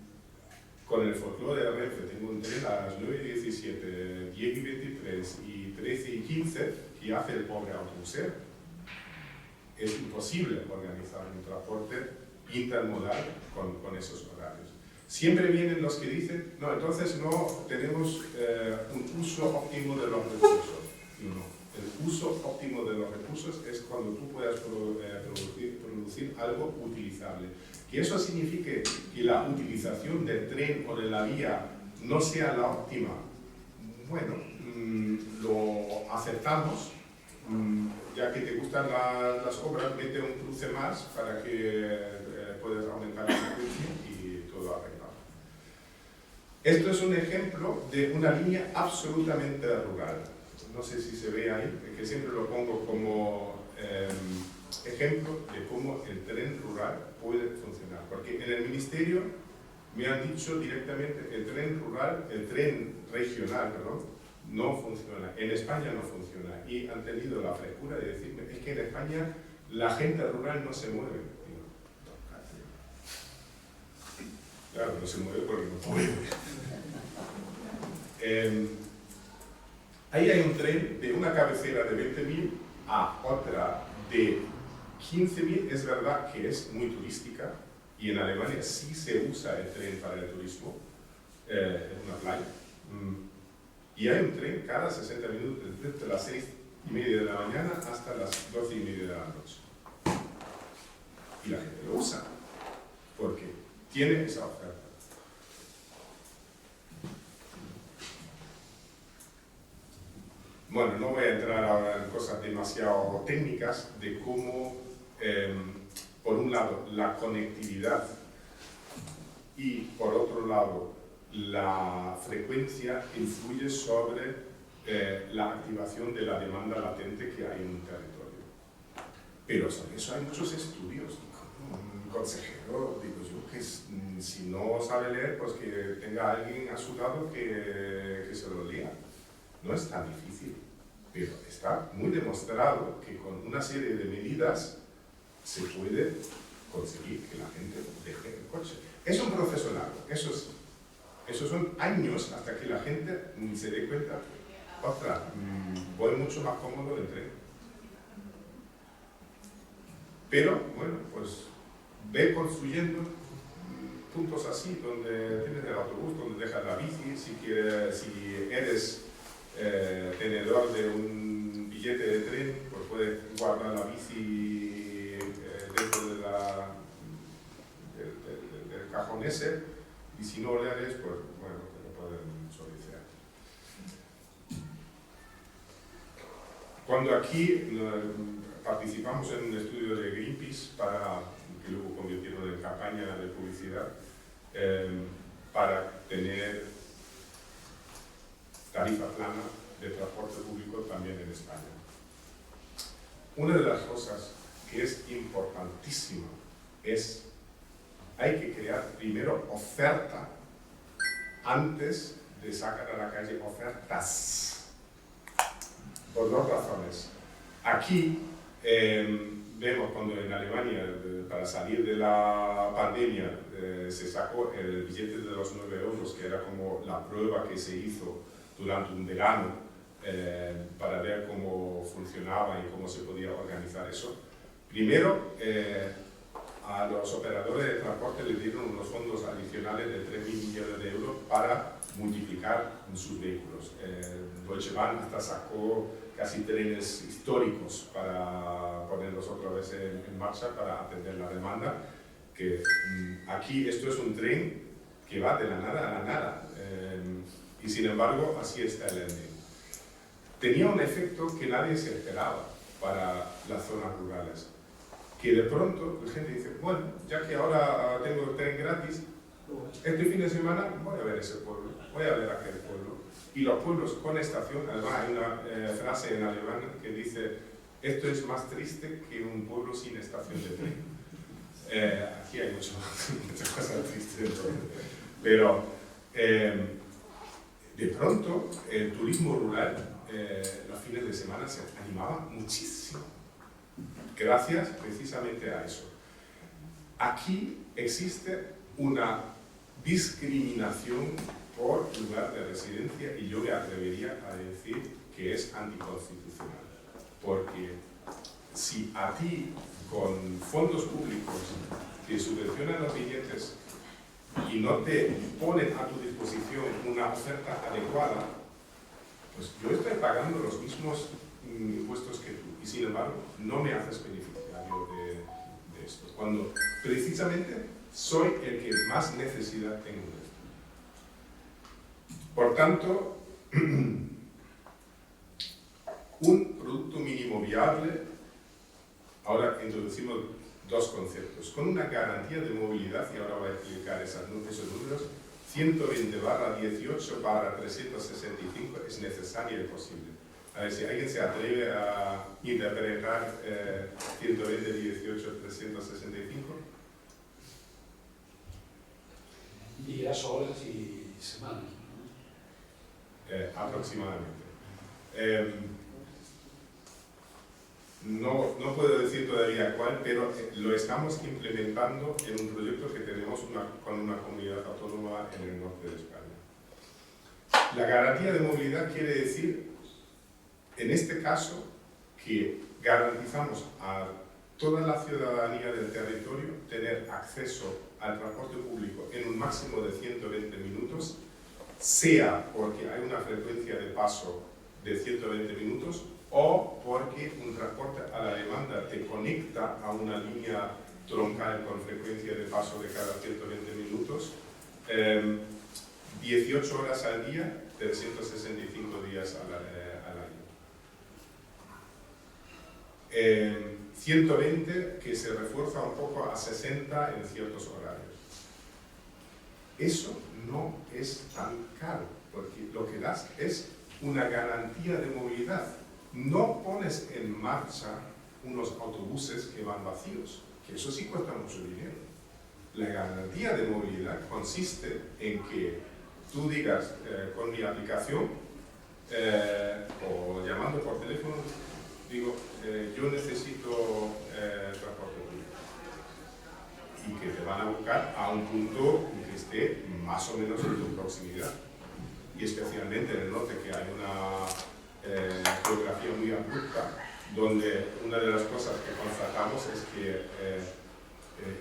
con el folclore de Renfe tengo un tren a las 9:17, 10:23 y 13:15 que hace el pobre autobusero, es imposible organizar un transporte intermodal con esos horarios. Siempre vienen los que dicen, no, entonces no tenemos un uso óptimo de los recursos. No, el uso óptimo de los recursos es cuando tú puedas producir algo utilizable. Que eso signifique que la utilización del tren o de la vía no sea la óptima, bueno, lo aceptamos. Ya que te gustan las obras, mete un cruce más para que puedas aumentar la frecuencia y todo arreglado. Esto es un ejemplo de una línea absolutamente rural. No sé si se ve ahí, que siempre lo pongo como ejemplo de cómo el tren rural puede funcionar. Porque en el ministerio me han dicho directamente el tren regional, perdón, no funciona. En España no funciona. Y han tenido la frescura de decirme, es que en España la gente rural no se mueve. Digo, claro, no se mueve porque no puede. Ahí hay un tren de una cabecera de 20.000 a otra de 15.000. Es verdad que es muy turística y en Alemania sí se usa el tren para el turismo, en una playa. Y hay un tren cada 60 minutos desde las 6:30 de la mañana hasta las 12:30 de la noche. Y la gente lo usa porque tiene esa oferta. Bueno, no voy a entrar ahora en cosas demasiado técnicas de cómo, por un lado, la conectividad y por otro lado, la frecuencia influye sobre la activación de la demanda latente que hay en un territorio. Pero sobre eso hay muchos estudios. Un consejero, digo yo, que si no sabe leer, pues que tenga alguien a su lado que se lo lea. No es tan difícil, pero está muy demostrado que con una serie de medidas se puede conseguir que la gente deje el coche. Es un proceso largo, eso sí. Esos son años hasta que la gente se dé cuenta, ostras, voy mucho más cómodo en tren. Pero, bueno, pues ve construyendo puntos así, donde tienes el autobús, donde dejas la bici, si eres tenedor de un billete de tren, pues puedes guardar la bici dentro del cajón ese. Y si no le eres, pues bueno, te lo pueden solicitar. Cuando aquí participamos en un estudio de Greenpeace, que luego convirtieron en campaña de publicidad, para tener tarifa plana de transporte público también en España. Una de las cosas que es importantísima es hay que crear primero oferta antes de sacar a la calle ofertas. Por dos razones. Aquí vemos cuando en Alemania, para salir de la pandemia, se sacó el billete de los 9 euros, que era como la prueba que se hizo durante un verano para ver cómo funcionaba y cómo se podía organizar eso. Primero, a los operadores de transporte les dieron unos fondos adicionales de 3.000 millones de euros para multiplicar sus vehículos. Deutsche Bahn hasta sacó casi trenes históricos para ponerlos otra vez en marcha para atender la demanda. Que aquí esto es un tren que va de la nada a la nada. Y sin embargo, así está el ending. Tenía un efecto que nadie se esperaba para las zonas rurales. Que de pronto la gente dice, bueno, ya que ahora tengo tren gratis, este fin de semana voy a ver ese pueblo, voy a ver aquel pueblo. Y los pueblos con estación, además hay una frase en alemán que dice, esto es más triste que un pueblo sin estación de tren. Aquí hay muchas cosas tristes, pero de pronto el turismo rural los fines de semana se animaba muchísimo, gracias precisamente a eso. Aquí existe una discriminación por lugar de residencia y yo me atrevería a decir que es anticonstitucional, porque si a ti con fondos públicos te subvencionan los billetes y no te ponen a tu disposición una oferta adecuada, pues yo estoy pagando los mismos impuestos que tú y sin embargo no me haces beneficiario de esto, cuando precisamente soy el que más necesidad tengo de esto. Por tanto, un producto mínimo viable, ahora introducimos dos conceptos, con una garantía de movilidad, y ahora voy a explicar esos números, 120/18/365 es necesaria y posible. A ver si alguien se atreve a interpretar 120/18/365. Días, horas y semanas, ¿no? Aproximadamente. No puedo decir todavía cuál, pero lo estamos implementando en un proyecto que tenemos con una comunidad autónoma en el norte de España. La garantía de movilidad quiere decir, en este caso, que garantizamos a toda la ciudadanía del territorio tener acceso al transporte público en un máximo de 120 minutos, sea porque hay una frecuencia de paso de 120 minutos o porque un transporte a la demanda te conecta a una línea troncal con frecuencia de paso de cada 120 minutos, 18 horas al día, 365 días al año. 120 que se refuerza un poco a 60 en ciertos horarios. Eso no es tan caro, porque lo que das es una garantía de movilidad. No pones en marcha unos autobuses que van vacíos, que eso sí cuesta mucho dinero. La garantía de movilidad consiste en que tú digas con mi aplicación o llamando por teléfono, digo, yo necesito transporte público. Y que te van a buscar a un punto que esté más o menos en tu proximidad. Y especialmente en el norte, que hay una geografía muy abrupta, donde una de las cosas que constatamos es que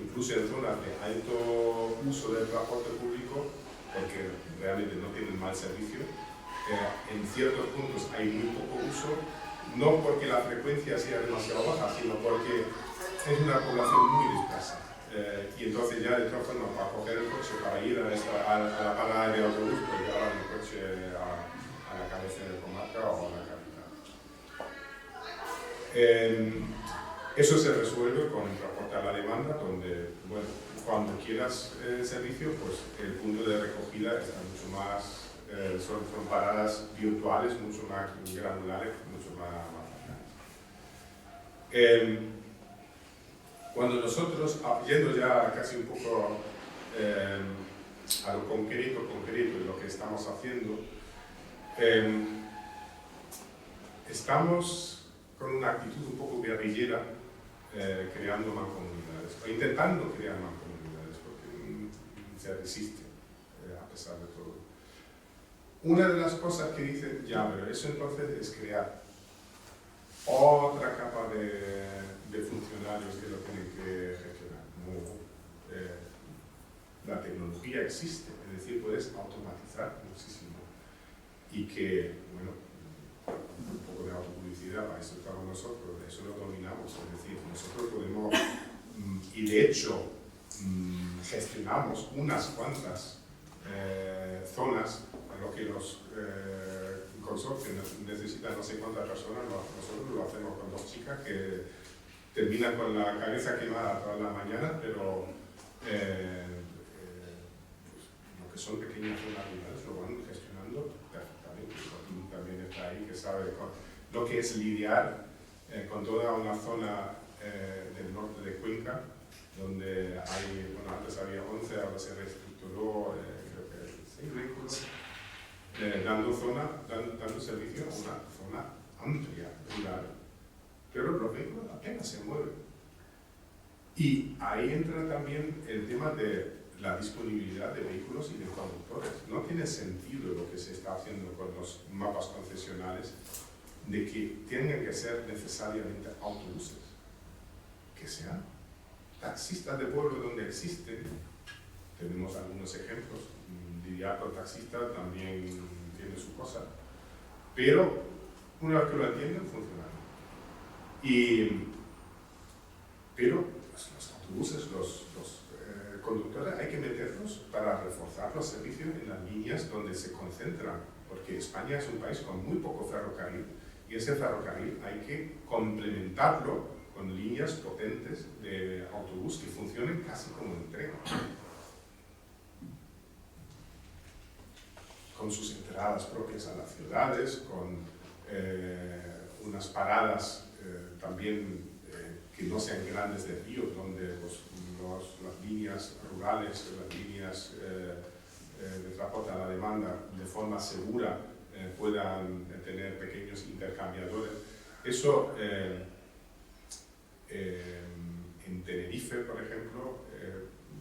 incluso en zonas de alto uso del transporte público, porque realmente no tienen mal servicio, en ciertos puntos hay muy poco uso, no porque la frecuencia sea demasiado baja, sino porque es una población muy dispersa. Y entonces ya de todas formas, para coger el coche, para ir a la parada de autobús, pues llevar el coche a la cabeza de comarca o a la capital. Eso se resuelve con el transporte a la demanda, donde, bueno, cuando quieras el servicio, pues el punto de recogida está mucho más, son paradas virtuales, mucho más granulares, mucho más bajas. Cuando nosotros, yendo ya casi un poco a lo concreto de lo que estamos haciendo, estamos con una actitud un poco guerrillera creando mancomunidades, o intentando crear mancomunidades, porque se resiste a pesar de todo. Una de las cosas que dicen, ya, pero eso entonces es crear otra capa de funcionarios que lo tienen que gestionar. No, la tecnología existe, es decir, puedes automatizar muchísimo. Y que, bueno, un poco de autopublicidad, para eso estamos nosotros, eso lo dominamos, es decir, nosotros podemos, y de hecho gestionamos unas cuantas zonas en lo que los consorcios necesitan no sé cuántas personas, nosotros lo hacemos con 2 chicas que terminan con la cabeza quemada toda la mañana, pero pues, lo que son pequeñas zonas rurales lo van gestionando perfectamente. Joaquín también está ahí, que sabe lo que es lidiar con toda una zona del norte de Cuenca, donde hay, bueno, antes había 11, ahora se reestructuró, creo que 6 vehículos, dando servicio a una zona amplia, rural, pero los vehículos apenas se mueven. Y ahí entra también el tema de la disponibilidad de vehículos y de conductores. No tiene sentido lo que se está haciendo con los mapas concesionales de que tengan que ser necesariamente autobuses, que sean taxistas de pueblo donde existen. Tenemos algunos ejemplos, Didiaco taxista también tiene su cosa, pero una vez que lo entienden, funciona. Pero los autobuses, los conductores hay que meterlos para reforzar los servicios en las líneas donde se concentran, porque España es un país con muy poco ferrocarril y ese ferrocarril hay que complementarlo con líneas potentes de autobús que funcionen casi como un tren, con sus entradas propias a las ciudades, con unas paradas también que no sean grandes desvíos, donde las líneas rurales, las líneas de transporte a la demanda de forma segura puedan tener pequeños intercambiadores. Eso en Tenerife, por ejemplo,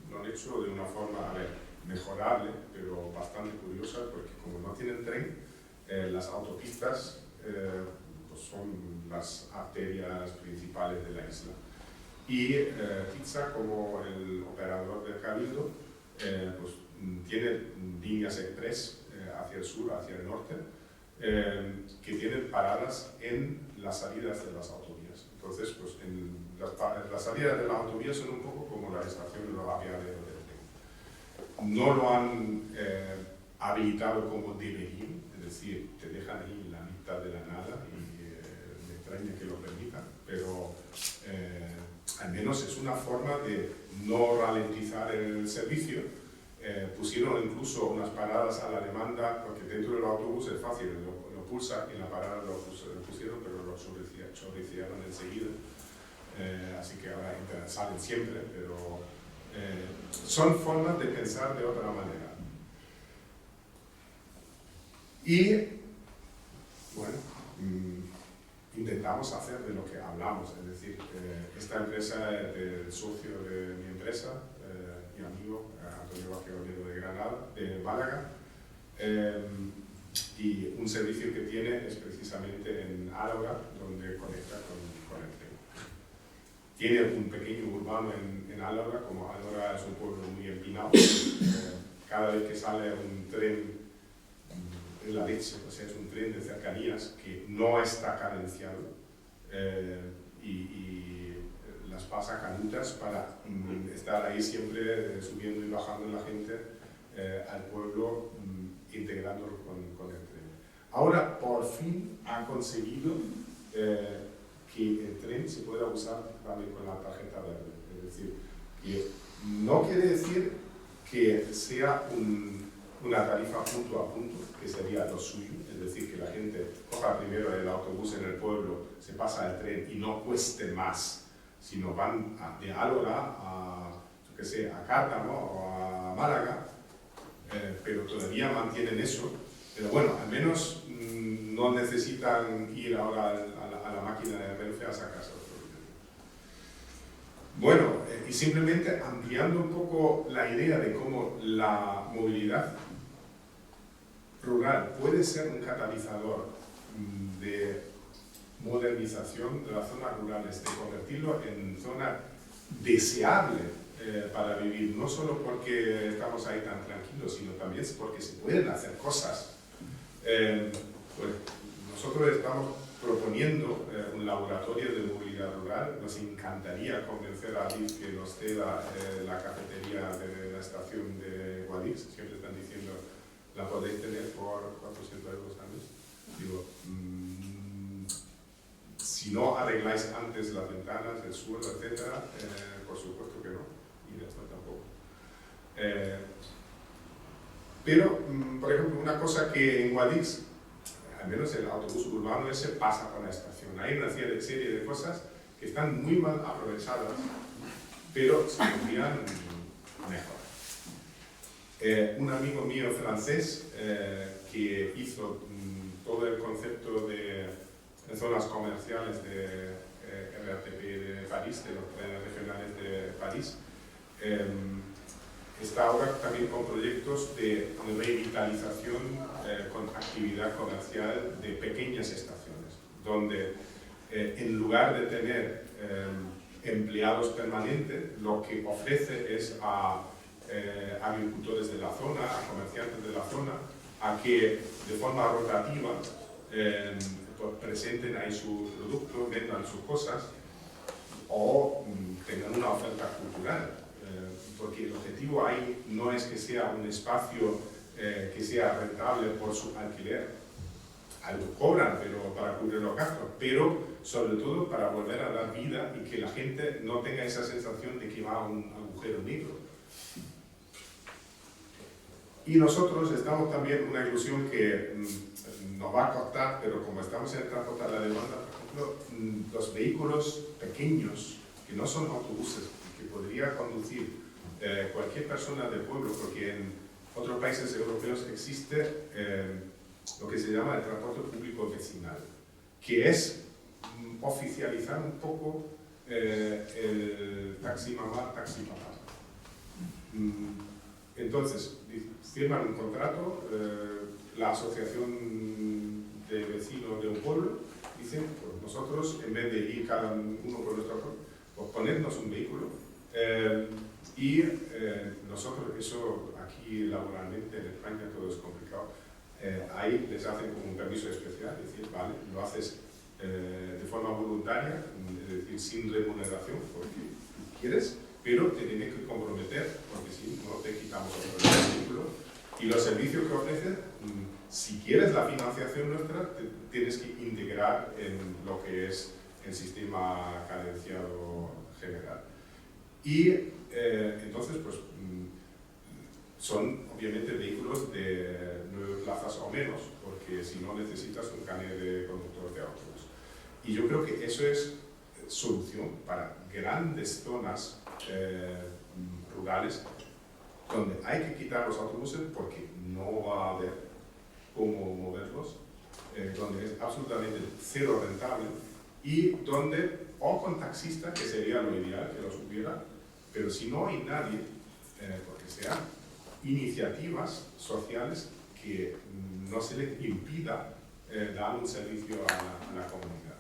lo han hecho de una forma, a ver, mejorable, pero bastante curiosa, porque como no tienen tren, las autopistas pues son las arterias principales de la isla. Y Pizza, como el operador del Cabildo, pues tiene líneas express hacia el sur, hacia el norte, que tienen paradas en las salidas de las autovías. Entonces, pues las salidas de las autovías son un poco como la estación de los aviaderos del tren. No lo han habilitado como deberían, es decir, te dejan ahí en la mitad de la nada y me extraña que lo permitan, pero al menos es una forma de no ralentizar el servicio. Pusieron incluso unas paradas a la demanda, porque dentro del autobús es fácil, lo pulsa y en la parada lo pusieron, pero lo chorriciaron enseguida. Así que ahora salen siempre, pero son formas de pensar de otra manera. Y bueno, intentamos hacer de lo que hablamos, es decir, esta empresa es del socio de mi empresa, mi amigo Antonio Vázquez de Granada, de Málaga, y un servicio que tiene es precisamente en Álora, donde conecta con el tren. Tiene un pequeño urbano en Álora, como Álora es un pueblo muy empinado, cada vez que sale un tren en la leche, o sea, es un tren de cercanías que no está cadenciado y las pasa canutas para estar ahí siempre subiendo y bajando la gente al pueblo, integrándolo con el tren. Ahora, por fin, han conseguido que el tren se pueda usar también con la tarjeta verde. Es decir, que no quiere decir que sea una tarifa punto a punto, que sería lo suyo, es decir, que la gente coja primero el autobús en el pueblo, se pasa al tren y no cueste más, sino van de Álora a, yo qué sé, a Cártamo o a Málaga, pero todavía mantienen eso, pero bueno, al menos no necesitan ir ahora a la máquina de Renfe a sacarse otro dinero. Bueno, y simplemente ampliando un poco la idea de cómo la movilidad rural puede ser un catalizador de modernización de las zonas rurales, de convertirlo en zona deseable para vivir, no solo porque estamos ahí tan tranquilos, sino también porque se pueden hacer cosas. Pues nosotros estamos proponiendo un laboratorio de movilidad rural. Nos encantaría convencer a Adif que nos ceda la cafetería de la estación de Guadix. Siempre están diciendo la podéis tener por 400 euros al mes. Digo, si no arregláis antes las ventanas, el suelo, etc., por supuesto que no, y después tampoco. Pero, por ejemplo, una cosa que en Guadix, al menos el autobús urbano ese pasa con la estación. Hay una serie de cosas que están muy mal aprovechadas, pero se podrían mejor. Un amigo mío francés que hizo todo el concepto de zonas comerciales de RATP de París, de los trenes regionales de París, está ahora también con proyectos de revitalización con actividad comercial de pequeñas estaciones, donde en lugar de tener empleados permanentes, lo que ofrece es a agricultores de la zona, a comerciantes de la zona, a que de forma rotativa presenten ahí su producto, vendan sus cosas o tengan una oferta cultural. Porque el objetivo ahí no es que sea un espacio que sea rentable por su alquiler. Algo cobran pero para cubrir los gastos, pero sobre todo para volver a dar vida y que la gente no tenga esa sensación de que va a un agujero negro. Y nosotros estamos también en una ilusión que nos va a costar, pero como estamos en transportar la demanda, por ejemplo, los vehículos pequeños, que no son autobuses, que podría conducir cualquier persona del pueblo, porque en otros países europeos existe lo que se llama el transporte público vecinal, que es oficializar un poco el taxi mamá, taxi papá. Entonces, firman un contrato, la asociación de vecinos de un pueblo, dicen, pues nosotros, en vez de ir cada uno por nuestro pueblo, pues ponernos un vehículo, y nosotros, eso aquí laboralmente en España todo es complicado, ahí les hacen como un permiso especial, es decir, vale, lo haces de forma voluntaria, es decir, sin remuneración, porque quieres, pero te tienes que comprometer, porque si no te quitamos el vehículo. Y los servicios que ofrecen, si quieres la financiación nuestra, tienes que integrar en lo que es el sistema cadenciado general. Y entonces, pues, son obviamente vehículos de 9 plazas o menos, porque si no necesitas un carnet de conductor de autobús. Y yo creo que eso es solución para grandes zonas rurales donde hay que quitar los autobuses porque no va a haber cómo moverlos, donde es absolutamente cero rentable y donde, o con taxistas, que sería lo ideal que los hubiera, pero si no hay nadie, porque sean iniciativas sociales que no se les impida dar un servicio a la comunidad.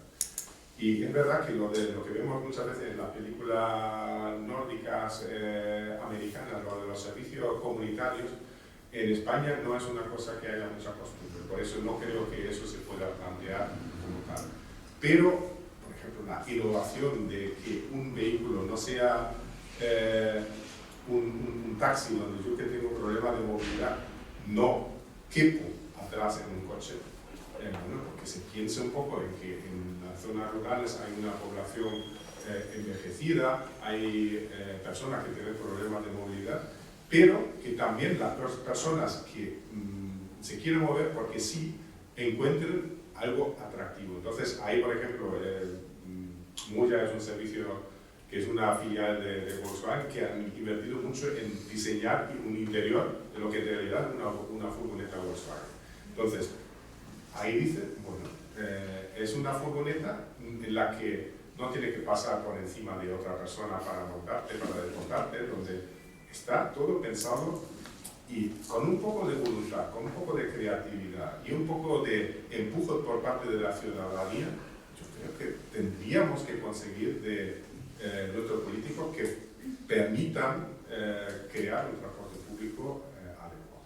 Y es verdad que lo que vemos muchas veces en las películas nórdicas americanas, lo de los servicios comunitarios, en España no es una cosa que haya mucha costumbre, por eso no creo que eso se pueda plantear como tal. Pero, por ejemplo, la innovación de que un vehículo no sea un taxi donde yo que tengo problemas de movilidad no quepo atrás en un coche, bueno, porque se piense un poco en que en las zonas rurales hay una población envejecida, hay personas que tienen problemas de movilidad, pero que también las personas que se quieren mover porque sí encuentren algo atractivo. Entonces ahí, por ejemplo, Muya es un servicio que es una filial de Volkswagen que han invertido mucho en diseñar un interior de lo que en realidad es una furgoneta Volkswagen. Entonces, ahí dice, bueno, es una furgoneta en la que no tiene que pasar por encima de otra persona para montarte, para desmontarte, donde está todo pensado y con un poco de voluntad, con un poco de creatividad y un poco de empuje por parte de la ciudadanía. Yo creo que tendríamos que conseguir de nuestros políticos que permitan crear un transporte público adecuado.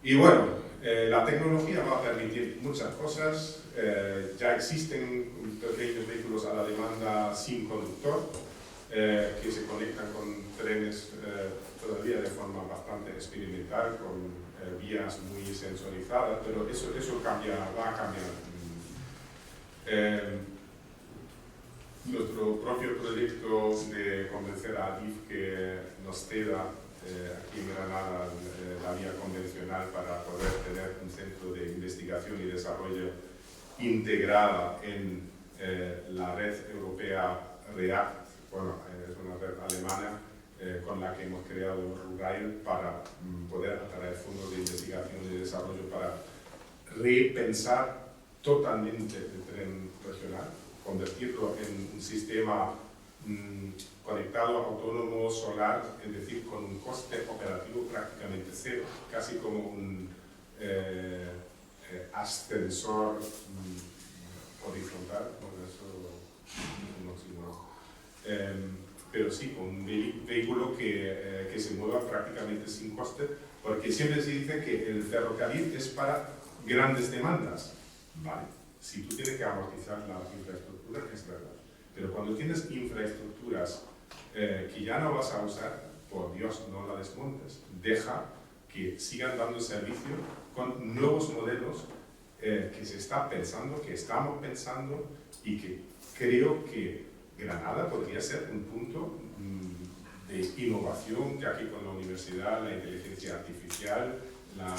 Y bueno, la tecnología va a permitir muchas cosas. Ya existen pequeños vehículos a la demanda sin conductor que se conectan con trenes todavía de forma bastante experimental con vías muy sensorizadas, pero eso cambia, va a cambiar. Nuestro propio proyecto de convencer a ADIF que nos ceda aquí en Granada la vía convencional para poder tener un centro de investigación y desarrollo integrada en la red europea REACT, bueno, es una red alemana con la que hemos creado Rural para poder atraer fondos de investigación y desarrollo para repensar totalmente el tren regional, convertirlo en un sistema conectado, autónomo, solar, es decir, con un coste operativo prácticamente cero, casi como un ascensor horizontal, bueno, eso no pero sí, con un vehículo que se mueva prácticamente sin coste, porque siempre se dice que el ferrocarril es para grandes demandas, ¿vale? Si tú tienes que amortizar la infraestructura, es verdad, pero cuando tienes infraestructuras que ya no vas a usar, por Dios, no la desmontes, deja que sigan dando servicio con nuevos modelos que se está pensando, que estamos pensando y que creo que Granada podría ser un punto de innovación, ya que con la universidad, la inteligencia artificial, la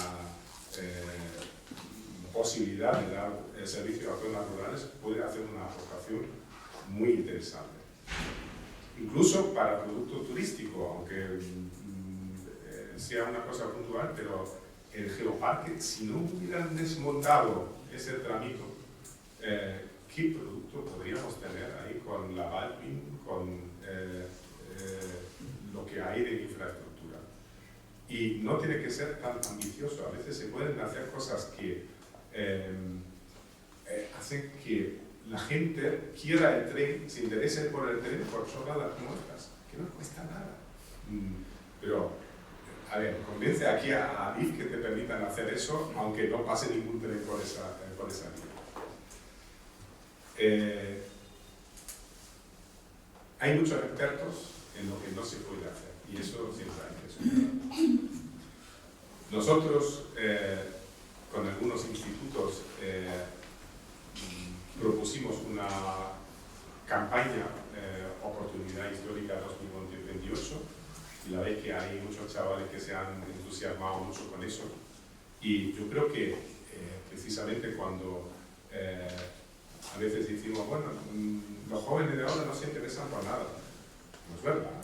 posibilidad de dar servicio a zonas rurales puede hacer una aportación muy interesante. Incluso para producto turístico, aunque sea una cosa puntual, pero el geoparque, si no hubieran desmontado ese tramito, ¿qué producto podríamos tener ahí con la Balpin, con lo que hay de infraestructura? Y no tiene que ser tan ambicioso, a veces se pueden hacer cosas que hacen que la gente quiera el tren, se interese por el tren por sobre las muestras, que no cuesta nada. Pero, a ver, convence aquí a ADIF que te permitan hacer eso, aunque no pase ningún tren por esa vía. Hay muchos expertos en lo que no se puede hacer, y eso siempre hay que superar. Nosotros, con algunos institutos, propusimos una campaña Oportunidad Histórica 2028, y la vez que hay muchos chavales que se han entusiasmado mucho con eso, y yo creo que precisamente cuando a veces decimos, bueno, los jóvenes de ahora no se interesan por nada. No es verdad.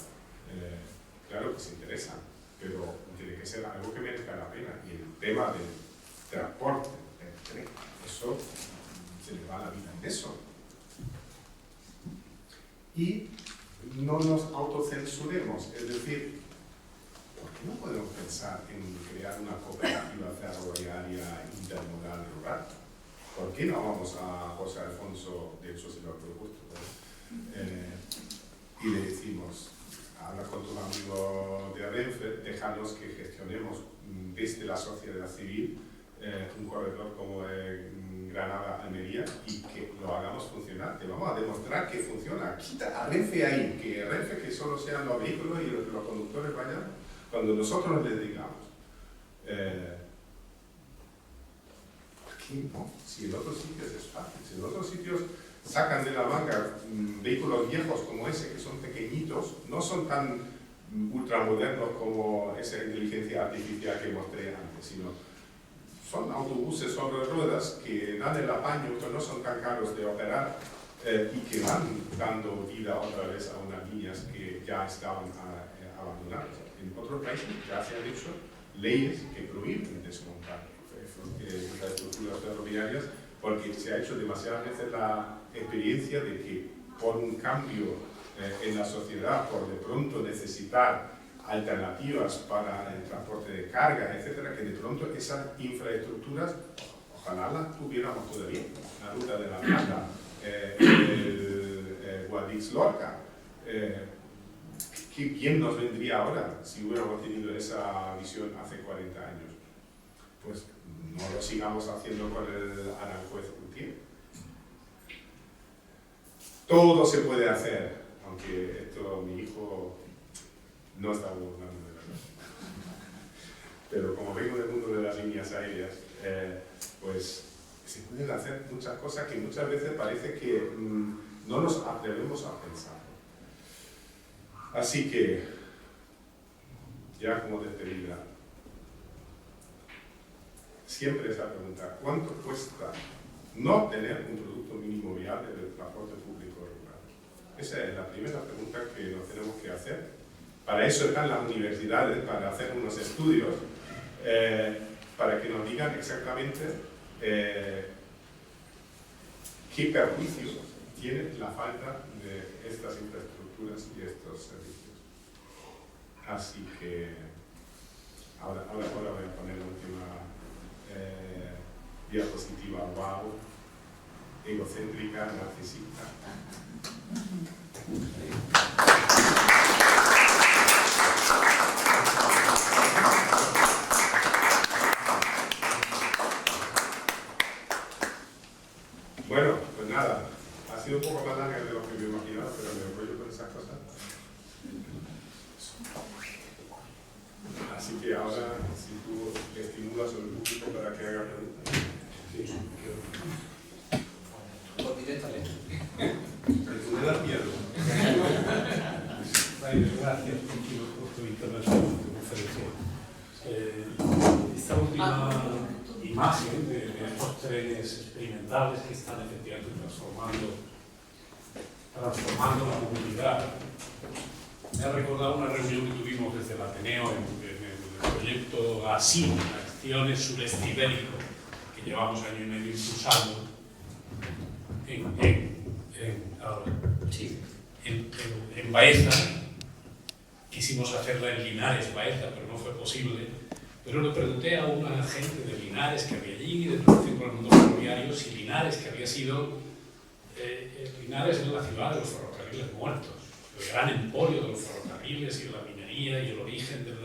Claro que se interesan, pero tiene que ser algo que merezca la pena. Y el tema del transporte, del tren, eso se le va la vida en eso. Y no nos autocensuremos, es decir, ¿por qué no podemos pensar en crear una cooperativa ferroviaria intermodal rural? ¿Por qué no vamos a José Alfonso, de hecho se lo ha propuesto, y le decimos, habla con tu amigo de Renfe, déjanos que gestionemos desde la sociedad civil un corredor como Granada-Almería y que lo hagamos funcionar, te vamos a demostrar que funciona. Quita a Renfe ahí, que solo sean los vehículos y los conductores vayan cuando nosotros les digamos. No, si en otros sitios es fácil, si en otros sitios sacan de la manga vehículos viejos como ese, que son pequeñitos, no son tan ultramodernos como esa inteligencia artificial que mostré antes, sino son autobuses sobre ruedas que dan el apaño, que no son tan caros de operar y que van dando vida otra vez a unas líneas que ya estaban abandonadas. En otros países ya se han hecho leyes que prohíben desmontar infraestructuras ferroviarias porque se ha hecho demasiadas veces la experiencia de que por un cambio en la sociedad, por de pronto necesitar alternativas para el transporte de carga, etcétera, que de pronto esas infraestructuras, ojalá las tuviéramos todavía, la ruta de la Plata, el Guadix-Lorca, qué bien nos vendría ahora si hubiéramos tenido esa visión hace 40 años. Pues no lo sigamos haciendo con el Aranjuez-Utiel. Todo se puede hacer, aunque esto mi hijo no está burlando de pero como vengo del mundo de las líneas aéreas, pues se pueden hacer muchas cosas que muchas veces parece que no nos atrevemos a pensar. Así que, ya como despedida, siempre esa pregunta, ¿cuánto cuesta no tener un producto mínimo viable del transporte público rural? Esa es la primera pregunta que nos tenemos que hacer. Para eso están las universidades, para hacer unos estudios, para que nos digan exactamente qué perjuicios tiene la falta de estas infraestructuras y estos servicios. Así que ahora voy a poner la última diapositiva, wow, egocéntrica, narcisista. Bueno, pues nada, ha sido un poco más larga de lo que me imaginaba, pero me enrollo con esas cosas. Así que ahora, si tú estimulas al público para que haga preguntas. Sí. Pues directamente. Me da miedo. Gracias por tu intervención, por tu conferencia. Esta última imagen de estos trenes experimentales que están efectivamente transformando la movilidad me ha recordado una reunión que tuvimos desde el Ateneo en el proyecto ASI, Acciones Sureste Ibérico, que llevamos año y medio impulsando en Baeza. Quisimos hacerla en Linares, Baeza, pero no fue posible. Pero le pregunté a una gente de Linares que había allí, de Producción por el Mundo Ferroviario, si Linares, que había sido... Linares es la ciudad de los ferrocarriles muertos, el gran emporio de los ferrocarriles y de la minería y el origen del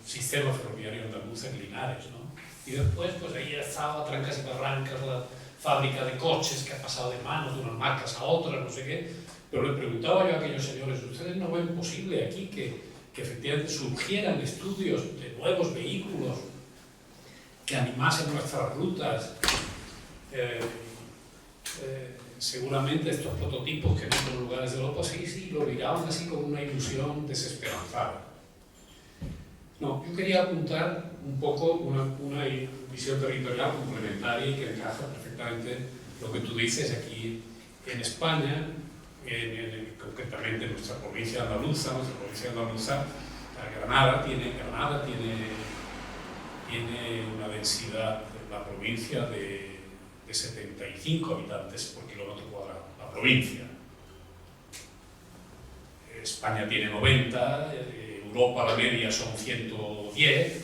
sistema ferroviario andaluz en Linares, ¿no? Y después, pues ahí ha estado a trancas y barrancas la fábrica de coches que ha pasado de manos de unas marcas a otras, no sé qué. Pero le preguntaba yo a aquellos señores, ¿ustedes no ven posible aquí que efectivamente surgieran estudios de nuevos vehículos que animasen nuestras rutas? Seguramente estos prototipos que en otros lugares de Europa sí lo miraban así con una ilusión desesperanzada. No, yo quería apuntar un poco una visión territorial complementaria y que encaja perfectamente lo que tú dices aquí en España, concretamente en nuestra provincia andaluza. Granada tiene una densidad de la provincia de 75 habitantes por kilómetro cuadrado, la provincia. España tiene 90, Europa la media son 110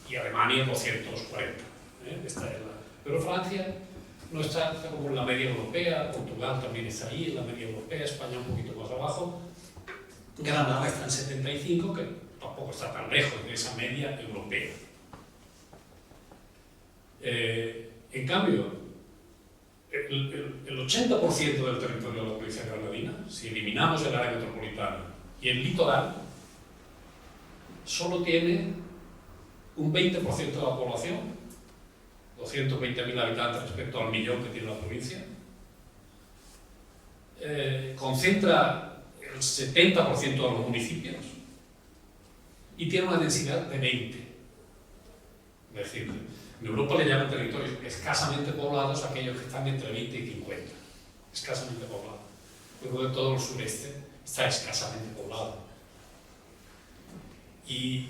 y Alemania 240. Pero Francia no está como en la media europea, Portugal también está ahí en la media europea, España un poquito más abajo, Granada está en 75, que tampoco está tan lejos de esa media europea. En cambio, el 80% del territorio de la provincia granadina, si eliminamos el área metropolitana y el litoral, solo tiene un 20% de la población, 220.000 habitantes respecto al millón que tiene la provincia, concentra el 70% de los municipios y tiene una densidad de 20. Es decir, en Europa le llaman territorios escasamente poblados aquellos que están entre 20 y 50. Escasamente poblados. Luego de todo el sureste está escasamente poblado. Y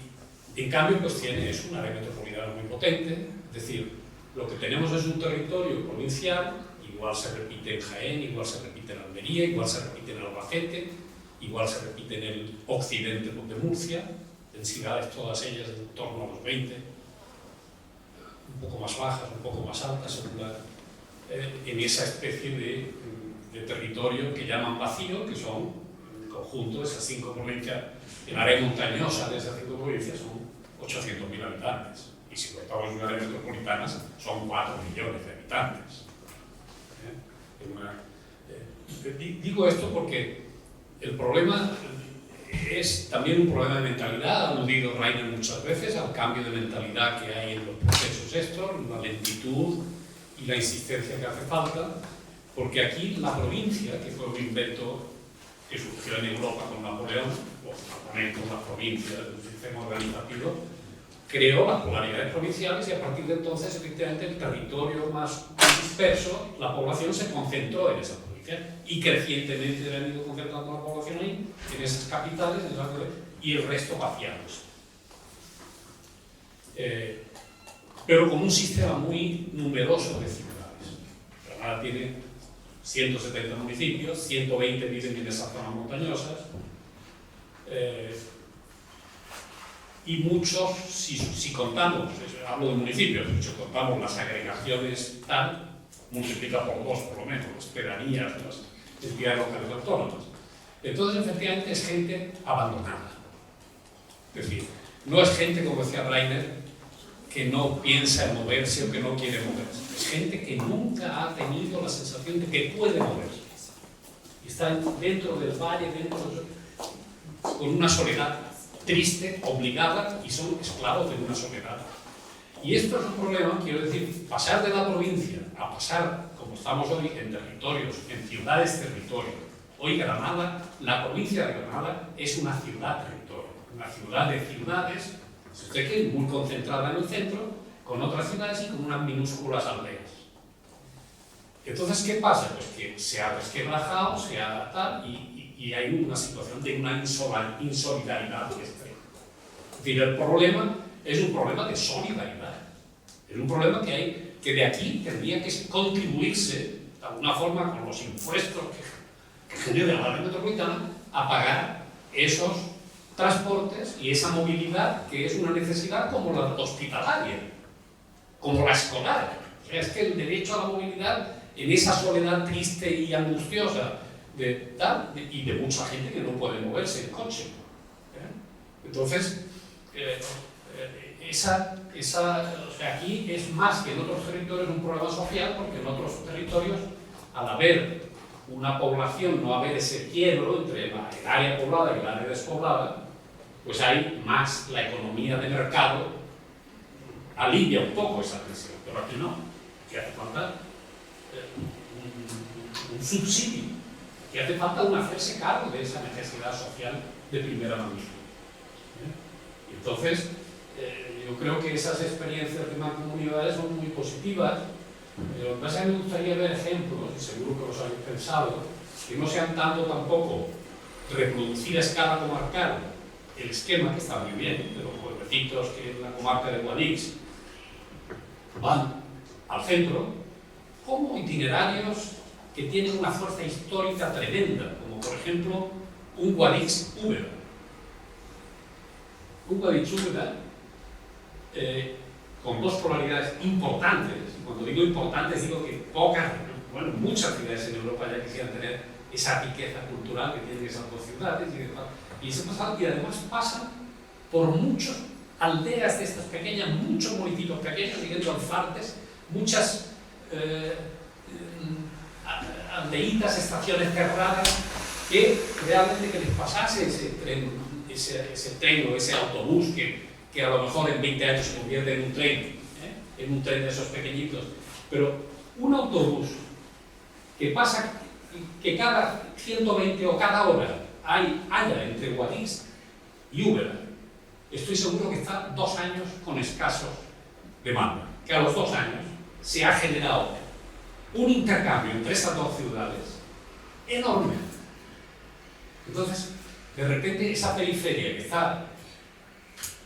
en cambio, pues tiene una área metropolitana muy potente. Es decir, lo que tenemos es un territorio provincial, igual se repite en Jaén, igual se repite en Almería, igual se repite en Albacete, igual se repite en el occidente de Murcia, densidades todas ellas en torno a los 20. Un poco más bajas, un poco más altas, en esa especie de territorio que llaman vacío, que son en conjunto esas 5 provincias, en área montañosa de esas 5 provincias son 800.000 habitantes, y si contamos en áreas metropolitanas son 4 millones de habitantes. Digo esto porque el problema es también un problema de mentalidad, ha aludido Rainer muchas veces al cambio de mentalidad que hay en los procesos estos, la lentitud y la insistencia que hace falta, porque aquí la provincia, que fue un invento que surgió en Europa con Napoleón, o Napoleón con las provincias, un sistema organizativo, creó las polaridades provinciales y a partir de entonces, efectivamente, el territorio más disperso, la población se concentró en esa provincia y crecientemente han ido concentrando la población ahí, en esas capitales, y el resto vaciándose. Pero con un sistema muy numeroso de ciudades. Granada tiene 170 municipios, 120 viven en esas zonas montañosas, y muchos, si contamos, hablo de municipios, si contamos las agregaciones tal, multiplica por 2 por lo menos, las pedanías, las entidades locales autónomas. Entonces, efectivamente, es gente abandonada. Es decir, no es gente, como decía Rainer, que no piensa en moverse o que no quiere moverse. Es gente que nunca ha tenido la sensación de que puede moverse. Y está dentro del valle, con una soledad triste, obligada, y son esclavos de una soledad. Y esto es un problema, quiero decir, pasar de la provincia a pasar, como estamos hoy, en territorios, en ciudades-territorio. Hoy Granada, la provincia de Granada, es una ciudad-territorio, una ciudad de ciudades, si usted quiere, muy concentrada en el centro, con otras ciudades y con unas minúsculas aldeas. Entonces, ¿qué pasa? Pues que se ha resquebrajado, se ha tal, y hay una situación de una insolidaridad extrema. Es decir, el problema es un problema de solidaridad. Es un problema que hay, que de aquí tendría que contribuirse, de alguna forma, con los impuestos que genera la red metropolitana, a pagar esos transportes y esa movilidad que es una necesidad como la hospitalaria, como la escolar. O sea, es que el derecho a la movilidad en esa soledad triste y angustiosa y de mucha gente que no puede moverse en coche. Entonces, o sea, aquí es más que en otros territorios un problema social, porque en otros territorios, al haber una población, no haber ese quiebro entre el área poblada y el área despoblada, pues hay más la economía de mercado, alivia un poco esa tensión, pero aquí no, que hace falta un subsidio, que hace falta un hacerse cargo de esa necesidad social de primera magnitud. Y entonces, yo creo que esas experiencias de mancomunidades son muy positivas. Lo que pasa es que me gustaría ver ejemplos, y seguro que los habéis pensado, que no sean tanto tampoco reproducir a escala comarcal el esquema, que está muy bien, de los pueblecitos que en la comarca de Guadix van al centro, como itinerarios que tienen una fuerza histórica tremenda, como por ejemplo un Guadix-Úbeda. Un Guadix-Úbeda con dos polaridades importantes, y cuando digo importantes digo que muchas ciudades en Europa ya quisieran tener esa riqueza cultural que tienen esas dos ciudades, y además pasa por muchas aldeas de estas pequeñas, muchos municipios pequeños, siguiendo alfartes, muchas aldeitas, estaciones cerradas, que realmente que les pasase ese tren o ese autobús que a lo mejor en 20 años se convierte en un tren de esos pequeñitos, pero un autobús que pasa, que cada 120 o cada hora haya entre Guadix y Úbeda, estoy seguro que está 2 años con escasos demanda, que a los 2 años se ha generado un intercambio entre esas dos ciudades enorme. Entonces, de repente esa periferia que está,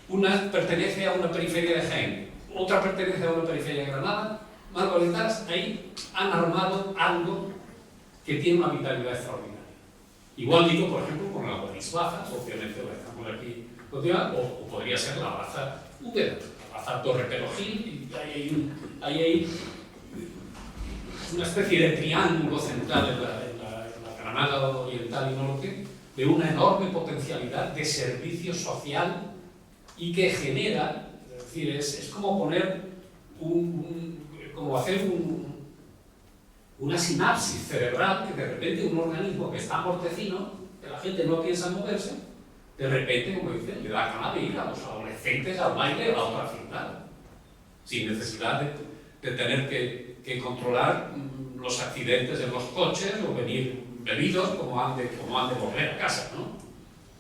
una pertenece a una periferia de Jaén, otra pertenece a una periferia de Granada, Margaritas, ahí han armado algo que tiene una vitalidad extraordinaria. Igual digo, por ejemplo, con la Guadix Baja, obviamente la estamos aquí, o podría ser la Baza Úbeda, la Baza Torre Perogil, y ahí hay una especie de triángulo central en la Granada oriental y norte, de una enorme potencialidad de servicio social y que genera, es decir, es como poner como hacer una sinapsis cerebral, que de repente un organismo que está mortecino, que la gente no piensa en moverse, de repente, como dicen, le da ganas de ir a los adolescentes al baile de la otra final, sin necesidad de tener que controlar los accidentes en los coches o venir bebidos como han de volver a casa, ¿no?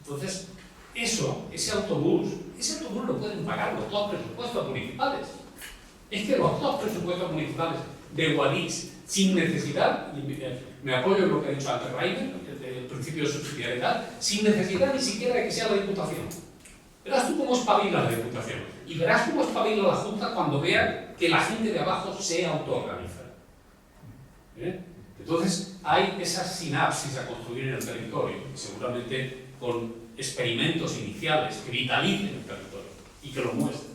Entonces, ese autobús lo pueden pagar los dos presupuestos municipales. Es que los dos presupuestos municipales de Guadix, sin necesidad, me apoyo en lo que ha dicho antes Rainer, del principio de subsidiariedad, sin necesidad ni siquiera de que sea la Diputación. Verás tú cómo espabila la Diputación y verás cómo espabila la Junta cuando vea que la gente de abajo se autoorganiza. Entonces, hay esas sinapsis a construir en el territorio, y seguramente con experimentos iniciales que vitalicen el territorio y que lo muestren.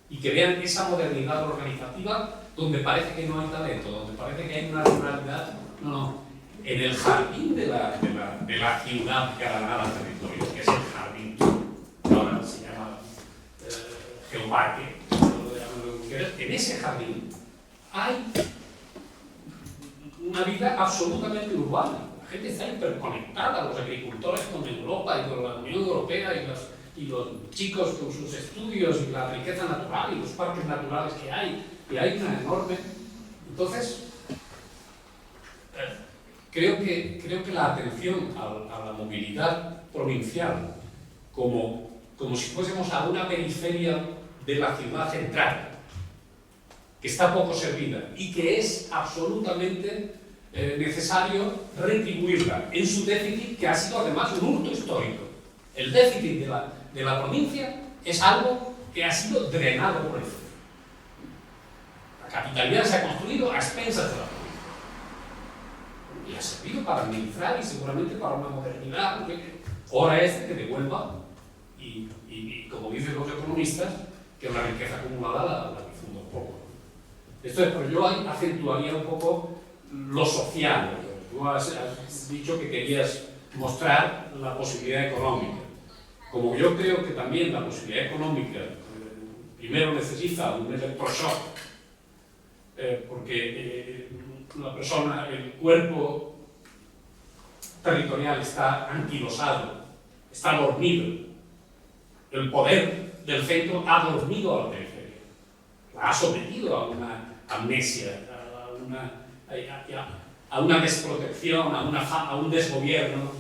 Y que vean esa modernidad organizativa donde parece que no hay talento, donde parece que hay una ruralidad. No. En el jardín de la ciudad que hará nada al territorio, que es el jardín, que ahora se llama Geoparque, en ese jardín hay una vida absolutamente urbana. La gente está hiperconectada, los agricultores con Europa y con la Unión Europea y los chicos con sus estudios y la riqueza natural y los parques naturales que hay una enorme. Entonces, creo que la atención a la movilidad provincial como si fuésemos a una periferia de la ciudad central, que está poco servida y que es absolutamente necesario retribuirla en su déficit, que ha sido además un hurto histórico. El déficit de la provincia es algo que ha sido drenado por el centro. La capitalidad se ha construido a expensas de la provincia. Y ha servido para administrar y seguramente para una modernidad. Ahora es que devuelva y como dicen los economistas, que la riqueza acumulada la difunda un poco. Esto es, pero yo ahí acentuaría un poco lo social. Tú has dicho que querías mostrar la posibilidad económica. Como yo creo que también la posibilidad económica primero necesita un electroshock, porque la persona, el cuerpo territorial está anquilosado, está dormido. El poder del centro ha dormido a la periferia, la ha sometido a una amnesia, a una desprotección, a un desgobierno.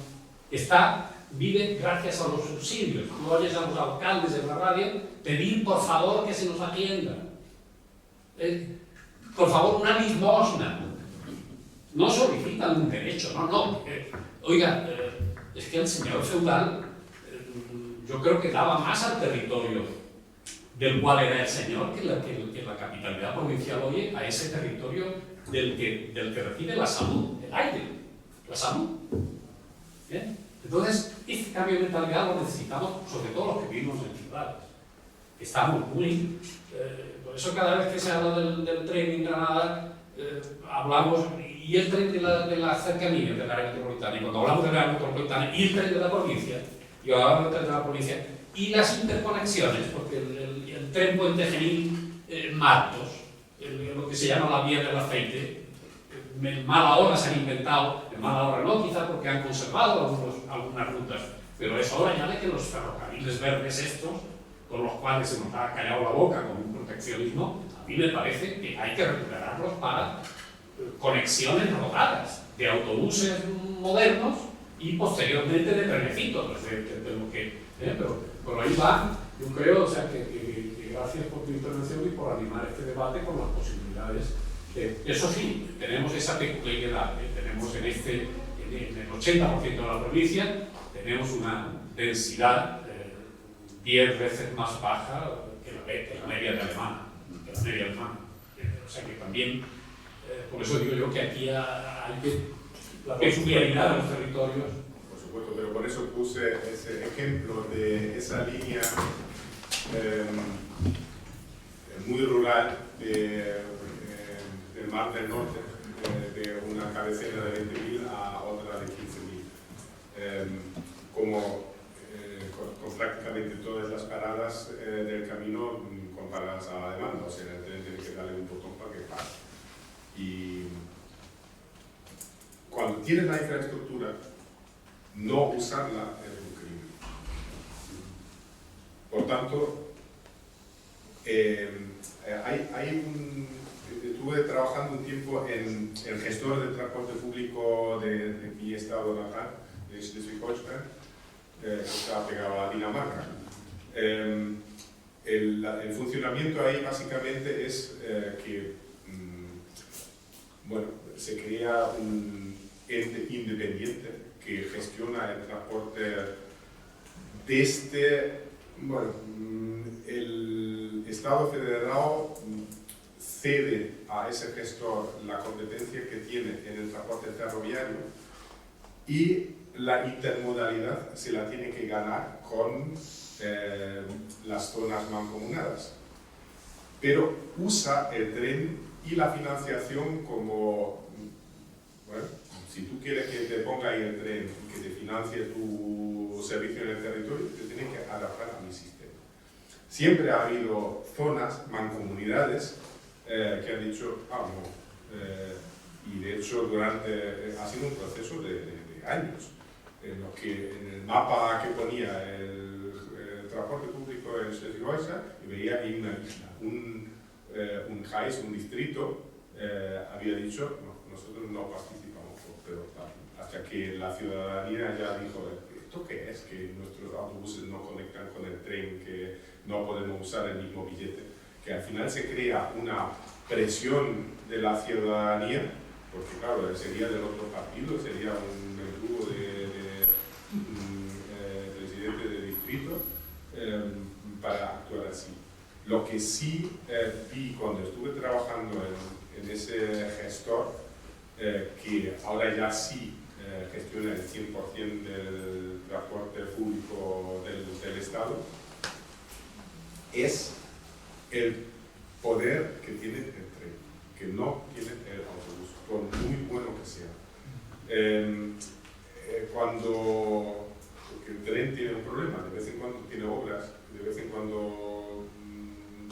Vive gracias a los subsidios. Tú oyes a los alcaldes en la radio pedir por favor que se nos atienda. Por favor, una limosna. No solicitan un derecho, no. Oiga, es que el señor feudal, yo creo que daba más al territorio del cual era el señor que la capitalidad provincial hoy a ese territorio del que recibe la salud, el aire, la salud. ¿Bien? Entonces, este cambio de mentalidad lo necesitamos, sobre todo los que vivimos en ciudades. Estamos muy... por eso cada vez que se habla del tren en Granada, hablamos, y el tren de la cercanía del área metropolitana, y cuando hablamos del área metropolitana, y el tren de la provincia, y hablamos del tren de la provincia, y las interconexiones, porque el tren Puente Genil-Martos, lo que se llama la vía del aceite, en mala hora se han inventado, en mala hora no, quizá porque han conservado algunas rutas, pero es hora ya de que los ferrocarriles verdes estos, con los cuales se nos ha callado la boca con un proteccionismo, a mí me parece que hay que recuperarlos para conexiones rodadas de autobuses modernos y posteriormente de trenecitos, de lo que... pero por ahí va, yo creo, o sea, que gracias por tu intervención y por animar este debate con las posibilidades. Eso sí, tenemos esa peculiaridad, tenemos en el 80% de la provincia, tenemos una densidad 10 veces más baja que la media de Alemania. O sea que también, por eso digo yo que aquí hay la peculiaridad de los territorios. Por supuesto, pero por eso puse ese ejemplo de esa línea muy rural del Mar del Norte, de una cabecera de 20.000 a otra de 15.000. Con prácticamente todas las paradas del camino comparadas a la demanda, o sea, el tren tiene que darle un botón para que pase. Y cuando tienes la infraestructura, no usarla es un crimen. tanto, estuve trabajando un tiempo en el gestor del transporte público de mi estado natal, de Schleswig-Holstein, que está pegado a Dinamarca. El funcionamiento ahí básicamente es que bueno, se crea un ente independiente que gestiona el transporte desde, bueno, el Estado federado cede a ese gestor la competencia que tiene en el transporte ferroviario y la intermodalidad se la tiene que ganar con las zonas mancomunadas. Pero usa el tren y la financiación como, bueno, si tú quieres que te ponga ahí el tren, que te financie tu servicio en el territorio, te tienes que adaptar a mi sistema. Siempre ha habido zonas, mancomunidades, que han dicho, no. Y de hecho ha sido un proceso de años, en lo que en el mapa que ponía el transporte público en Schleswig-Holstein, veía ahí una isla, un país, un distrito, había dicho, no, nosotros no participamos, pero hasta que la ciudadanía ya dijo, ¿esto qué es? Que nuestros autobuses no conectan con el tren, que no podemos usar el mismo billete, que al final se crea una presión de la ciudadanía, porque claro, sería del otro partido, sería un grupo de presidente de distrito, para actuar así. Lo que sí vi cuando estuve trabajando en ese gestor, que ahora ya sí gestiona el 100% del transporte público del Estado, es el poder que tiene el tren, que no tiene el autobús, por muy bueno que sea. Porque el tren tiene un problema, de vez en cuando tiene obras, de vez en cuando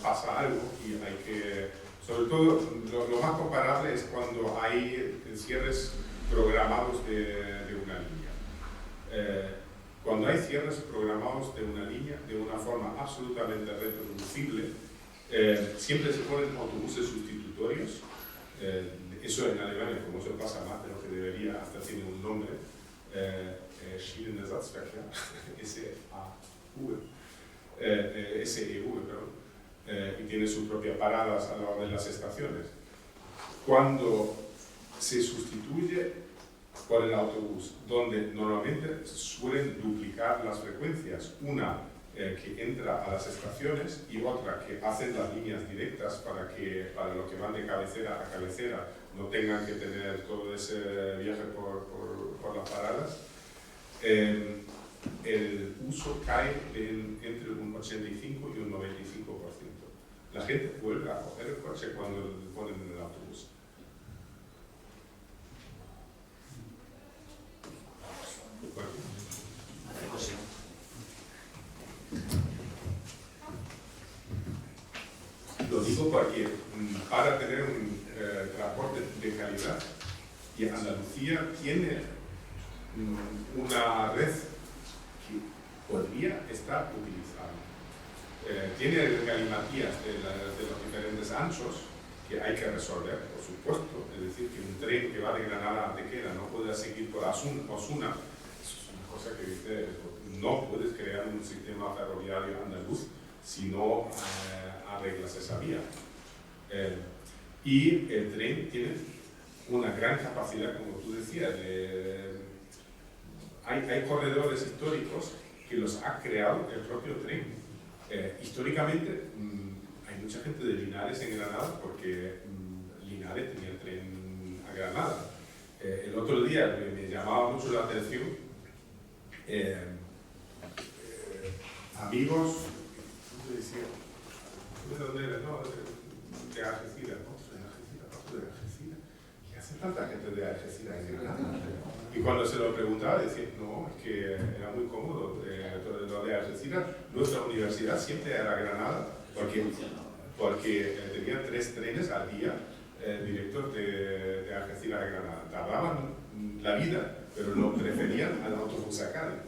pasa algo y hay que, sobre todo lo más comparable es cuando hay cierres programados de una línea. Cuando hay cierres programados de una línea de una forma absolutamente reproducible, siempre se ponen autobuses sustitutorios. Eso en Alemania, como se pasa más de lo que debería, hasta tiene un nombre, Schienenersatzverkehr, SEV, perdón, y tiene sus propias paradas a lo largo de las estaciones. Cuando se sustituye por el autobús, donde normalmente suelen duplicar las frecuencias, una que entra a las estaciones y otra que hacen las líneas directas para los que van de cabecera a cabecera no tengan que tener todo ese viaje por las paradas, el uso cae entre un 85 y un 95%. La gente vuelve a coger el coche cuando le ponen en el autobús. Bueno. Lo digo porque para tener un transporte de calidad, y Andalucía tiene una red que podría estar utilizando. Tiene galimatías de los diferentes anchos que hay que resolver, por supuesto. Es decir, que un tren que va de Granada a Antequera no pueda seguir por Osuna. Eso es una cosa que dice, no puedes crear un sistema ferroviario andaluz si no arreglas esa vía. Y el tren tiene una gran capacidad, como tú decías, hay corredores históricos que los ha creado el propio tren. Históricamente hay mucha gente de Linares en Granada porque Linares tenía el tren a Granada. El otro día me llamaba mucho la atención amigos, ¿cómo te decía? ¿De dónde eres? No, de Algeciras, ¿no? De Algeciras. ¿Qué hace tanta gente de Algeciras en Granada? Y cuando se lo preguntaba, decía, no, es que era muy cómodo. Lo de Algeciras, nuestra universidad siempre era Granada, porque tenía 3 trenes al día directos de Algeciras a Granada. Tardaban la vida, pero lo preferían al autobús a Cádiz.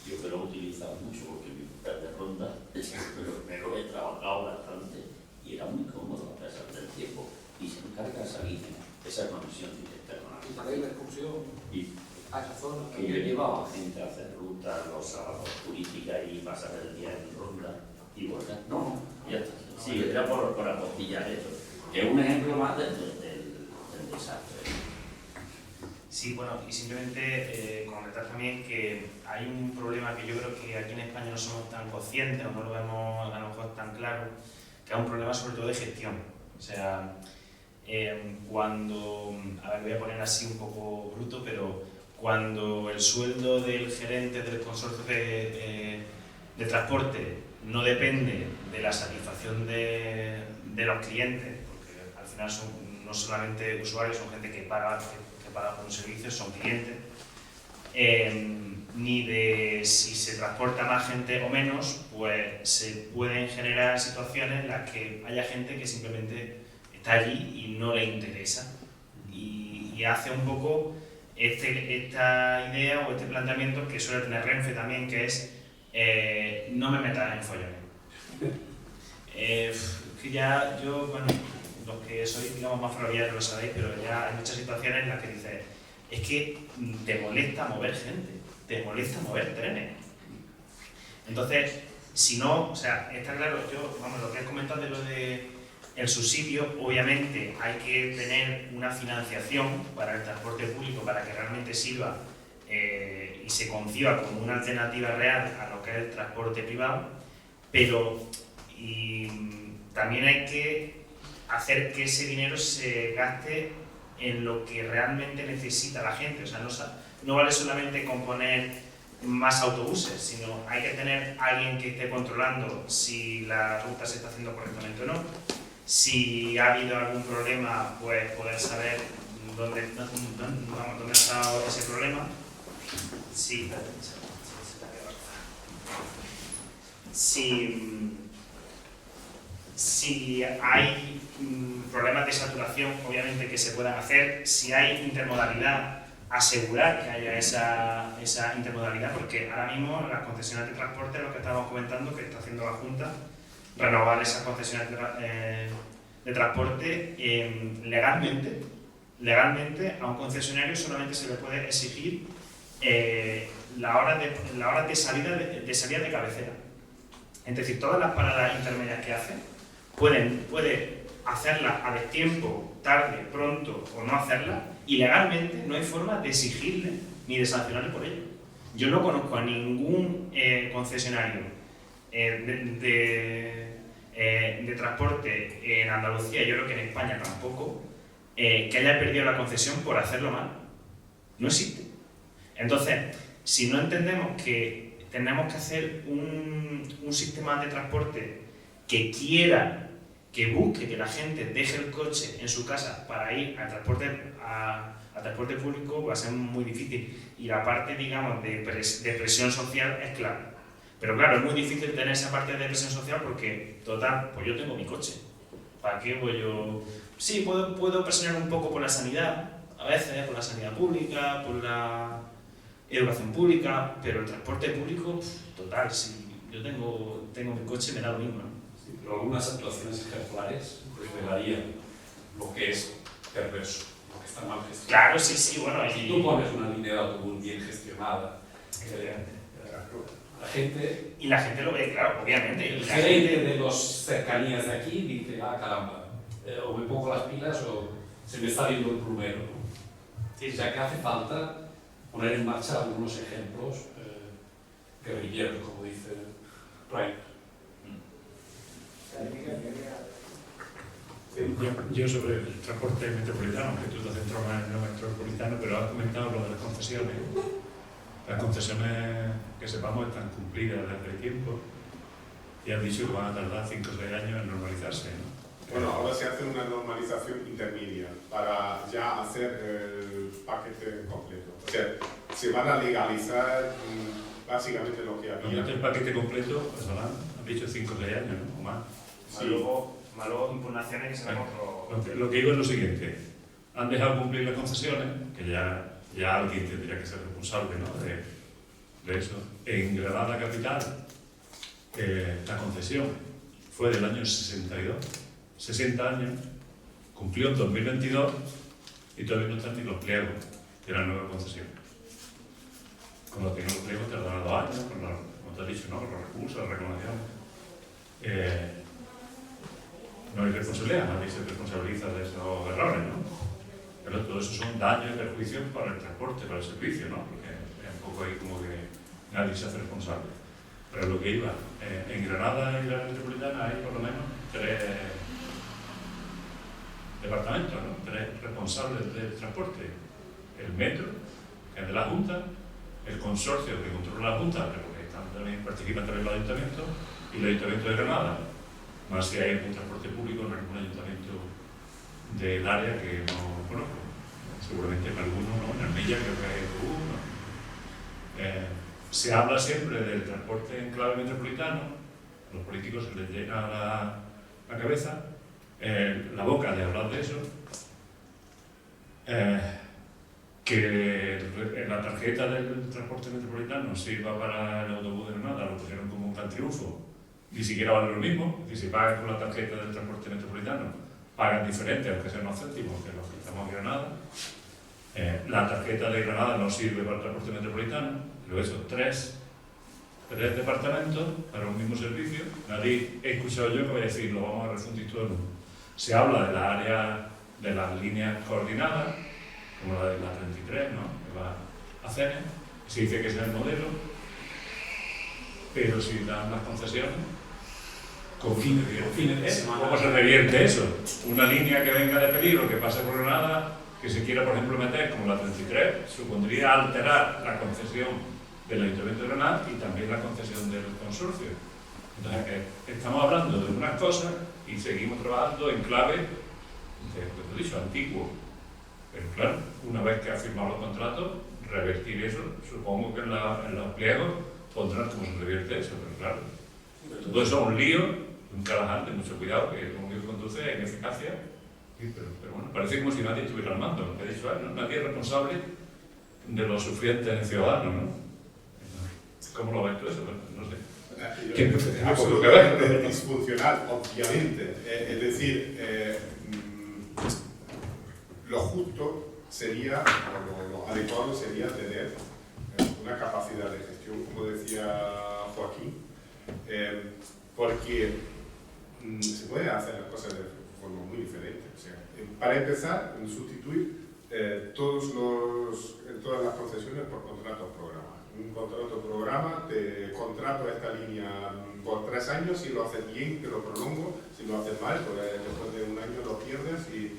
Yo que lo utilizaba mucho porque mi padre ronda, pero me lo he trabajado bastante y era muy cómodo a pesar del tiempo. Y se encarga esa línea, esa conexión directa con la Y para ir la excursión Y a esa zona. que yo llevaba a gente a hacer rutas los sábados turísticas y pasar el día en ronda y volver. No, ya está. Sí, era por apostillar eso. Que es un ejemplo más del desastre. Sí, bueno, y simplemente comentar también que hay un problema que yo creo que aquí en España no somos tan conscientes o no lo vemos a lo mejor tan claro, que es un problema sobre todo de gestión. O sea, cuando, a ver, lo voy a poner así un poco bruto, pero cuando el sueldo del gerente del consorcio de transporte no depende de la satisfacción de los clientes, porque al final son no solamente usuarios, son gente que paga por un servicio, son clientes, ni de si se transporta más gente o menos, pues se pueden generar situaciones en las que haya gente que simplemente está allí y no le interesa. Y hace un poco esta idea o este planteamiento que suele tener Renfe también, que es no me metas en follones. Que ya yo, bueno, los que sois digamos más ferroviarios lo sabéis, pero ya hay muchas situaciones en las que dices, es que te molesta mover gente, te molesta mover trenes. Entonces, si no, o sea, está claro, yo, vamos, lo que has comentado de lo de el subsidio, obviamente hay que tener una financiación para el transporte público para que realmente sirva y se conciba como una alternativa real a lo que es el transporte privado, pero también hay que hacer que ese dinero se gaste en lo que realmente necesita la gente. O sea, no vale solamente con poner más autobuses, sino hay que tener alguien que esté controlando si la ruta se está haciendo correctamente o no. Si ha habido algún problema, pues poder saber dónde ha estado ese problema. Sí, si hay problemas de saturación, obviamente que se puedan hacer. Si hay intermodalidad, asegurar que haya esa intermodalidad, porque ahora mismo las concesionarias de transporte, lo que estábamos comentando, que está haciendo la Junta, renovar esas concesionarias de transporte legalmente a un concesionario solamente se le puede exigir la hora de salida de cabecera. Es decir, todas las paradas intermedias que hace puede hacerlas a destiempo, tarde, pronto o no hacerlas, y legalmente no hay forma de exigirle ni de sancionarle por ello. Yo no conozco a ningún concesionario de transporte en Andalucía, yo creo que en España tampoco, que haya perdido la concesión por hacerlo mal. No existe. Entonces, si no entendemos que tenemos que hacer un sistema de transporte que quiera, que busque que la gente deje el coche en su casa para ir al transporte público, va a ser muy difícil. Y la parte, digamos, de presión social es clave. Pero claro, es muy difícil tener esa parte de presión social porque, total, pues yo tengo mi coche. ¿Para qué voy yo? Sí, puedo presionar un poco por la sanidad, a veces, por la sanidad pública, por la educación pública, pero el transporte público, total, si yo tengo mi coche, me da lo mismo, ¿no? Sí, pero algunas actuaciones ejemplares revelarían lo que es perverso, lo que está mal gestionado. Claro, sí, bueno. Si tú pones una línea de autobús bien gestionada, la gente... Y la gente lo ve, claro, obviamente. El gerente de las cercanías de aquí dice, caramba, o me pongo las pilas o se me está viendo el plumero. Sí. O sea que hace falta poner en marcha algunos ejemplos guerrilleros, como dice Ryan. Yo sobre el transporte metropolitano, que tú te has centrado más en el metropolitano, pero has comentado lo de las concesiones. Las concesiones, que sepamos, están cumplidas desde tiempo y has dicho que van a tardar 5 o 6 años en normalizarse, ¿no? Bueno, ahora se hace una normalización intermedia para ya hacer el paquete completo. O sea, se van a legalizar básicamente lo que había. Cuando el paquete completo, pues han dicho 5 o 6 años, ¿no? O más. Sí. Luego impugnaciones que se dan otro... Lo que digo es lo siguiente: han dejado cumplir las concesiones, que ya alguien tendría que ser responsable, ¿no? de eso. En Granada capital, La concesión fue del año 62, 60 años, cumplió en 2022 y todavía no están ni los pliegos de la nueva concesión. Con los que los pliegos tardarán 2 años, como te has dicho, ¿no? Con los recursos, la reclamación. No hay responsabilidad, nadie se responsabiliza de esos errores, ¿no? Pero todo eso son daños y perjuicios para el transporte, para el servicio, ¿no? Porque es un poco ahí como que nadie se hace responsable. Pero lo que iba, en Granada y la metropolitana hay por lo menos 3 departamentos, ¿no? 3 responsables del transporte. El metro, que es de la Junta, el consorcio que controla la Junta, pero que también participan también los ayuntamientos, y el Ayuntamiento de Granada, más si hay algún transporte público en algún ayuntamiento del área que no conozco. Seguramente en alguno, ¿no? En Armilla creo que hay uno. Se habla siempre del transporte en clave metropolitano, a los políticos se les llena la cabeza, la boca de hablar de eso, que la tarjeta del transporte metropolitano sirva para el autobús de Granada, lo pusieron como un gran triunfo, ni siquiera vale lo mismo, es decir, si pagan con la tarjeta del transporte metropolitano, pagan diferente, aunque sean unos céntimos que los que estamos en Granada. La tarjeta de Granada no sirve para el transporte metropolitano, pero esos 3 departamentos para un mismo servicio, nadie he escuchado yo que vaya a decir, lo vamos a refundir todo el mundo. Se habla de la área de las líneas coordinadas, como la de la 33, ¿no? Que va a CENE, se dice que ese es el modelo, pero si dan las concesiones, ¿cómo se revierte eso? Una línea que venga de peligro, que pase por Granada, que se quiera, por ejemplo, meter como la 33, supondría alterar la concesión del Ayuntamiento de Granada y también la concesión del consorcio. Entonces, estamos hablando de unas cosas y seguimos trabajando en clave, como he dicho, antiguo. Pero claro, una vez que ha firmado los contratos, revertir eso, supongo que en los pliegos pondrán cómo se revierte eso, pero claro, todo eso es un lío, un trabajante, mucho cuidado, que lo único que conduce es ineficacia. Sí, pero bueno, parece como si nadie estuviera al mando, lo que he dicho, ¿no? Nadie es responsable de los sufrientes ciudadanos, ¿no? ¿Cómo lo ves tú eso? No sé. Absolutamente disfuncional, obviamente. Es decir, lo justo sería, o lo adecuado sería tener una capacidad de gestión, como decía Joaquín, porque se pueden hacer las cosas de forma muy diferente. O sea, para empezar, sustituir todas las concesiones por contratos programa. Un contrato programa, te contrato esta línea por 3 años, si lo haces bien te lo prolongo, si lo haces mal, pues después de 1 año lo pierdes. Y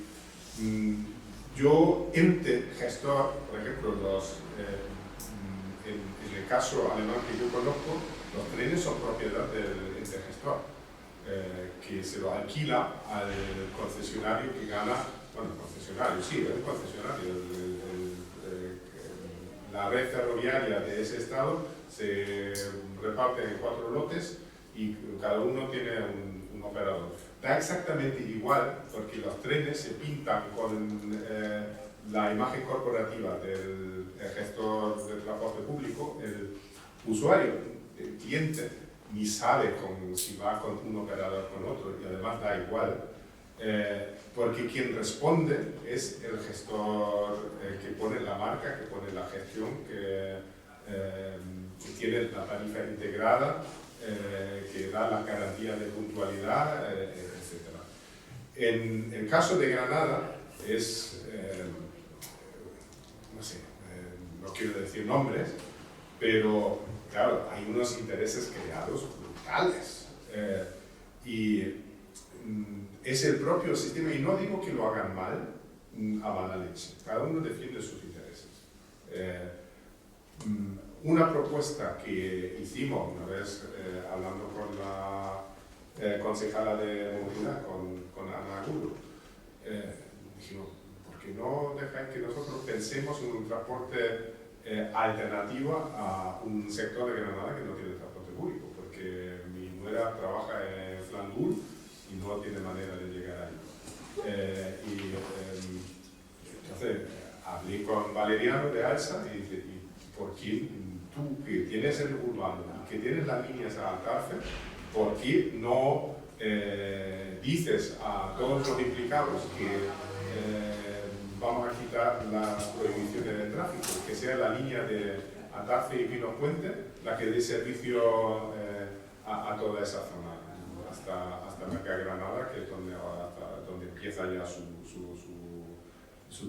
yo, ente gestor, por ejemplo, en el caso alemán que yo conozco, los trenes son propiedad del ente gestor, que se lo alquila al concesionario que gana, bueno, concesionario, sí, es un concesionario, la red ferroviaria de ese estado se reparte en 4 lotes y cada uno tiene un operador. Da exactamente igual porque los trenes se pintan con la imagen corporativa del gestor del transporte público. El usuario, el cliente, ni sabe si va con un operador o con otro, y además da igual. Porque quien responde es el gestor que pone la marca, que pone la gestión, que tiene la tarifa integrada, que da la garantía de puntualidad, etc. En el caso de Granada es, no sé, no quiero decir nombres, pero claro, hay unos intereses creados brutales. Es el propio sistema, y no digo que lo hagan mal, a mala leche. Cada uno defiende sus intereses. Una propuesta que hicimos una vez hablando con la concejala de movilidad, con Ana Agudo, dijimos, ¿por qué no dejáis que nosotros pensemos en un transporte alternativo a un sector de Granada que no tiene transporte público? Porque mi nuera trabaja en Flandul y no tiene manera de llegar ahí. Entonces hablé con Valeriano de ALSA y dije, ¿y por qué tú que tienes el urbano y que tienes las líneas a Altarfe, ¿por qué no dices a todos los implicados que vamos a quitar las prohibiciones de tráfico, que sea la línea de Altarfe y Pino Puente la que dé servicio a toda esa zona, hasta Mercá Granada, que es donde empieza ya su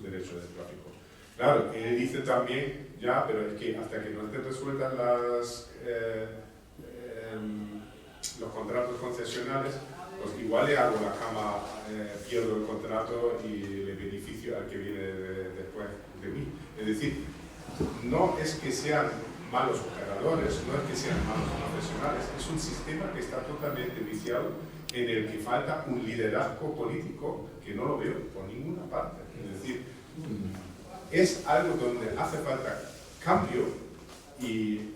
derecho de tráfico. Claro, él dice también, ya, pero es que hasta que no estén resueltas los contratos concesionales, pues igual le hago la cama, pierdo el contrato y le beneficio al que viene después de mí. Es decir, no es que sean malos operadores, no es que sean malos profesionales, es un sistema que está totalmente viciado, en el que falta un liderazgo político que no lo veo por ninguna parte. Es decir, es algo donde hace falta cambio y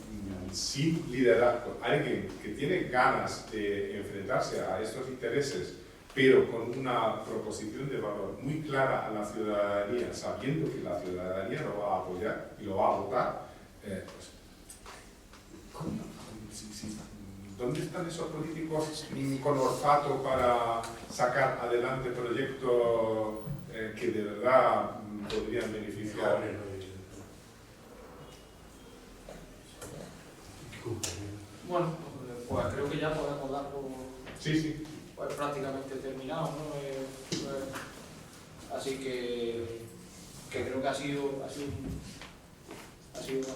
sin liderazgo, alguien que tiene ganas de enfrentarse a estos intereses, pero con una proposición de valor muy clara a la ciudadanía, sabiendo que la ciudadanía lo va a apoyar y lo va a votar, pues, ¿dónde están esos políticos con olfato para sacar adelante proyectos que de verdad podrían beneficiar? Bueno, pues creo que ya podemos dar por Sí. pues, prácticamente terminado, ¿no? Así que creo que ha sido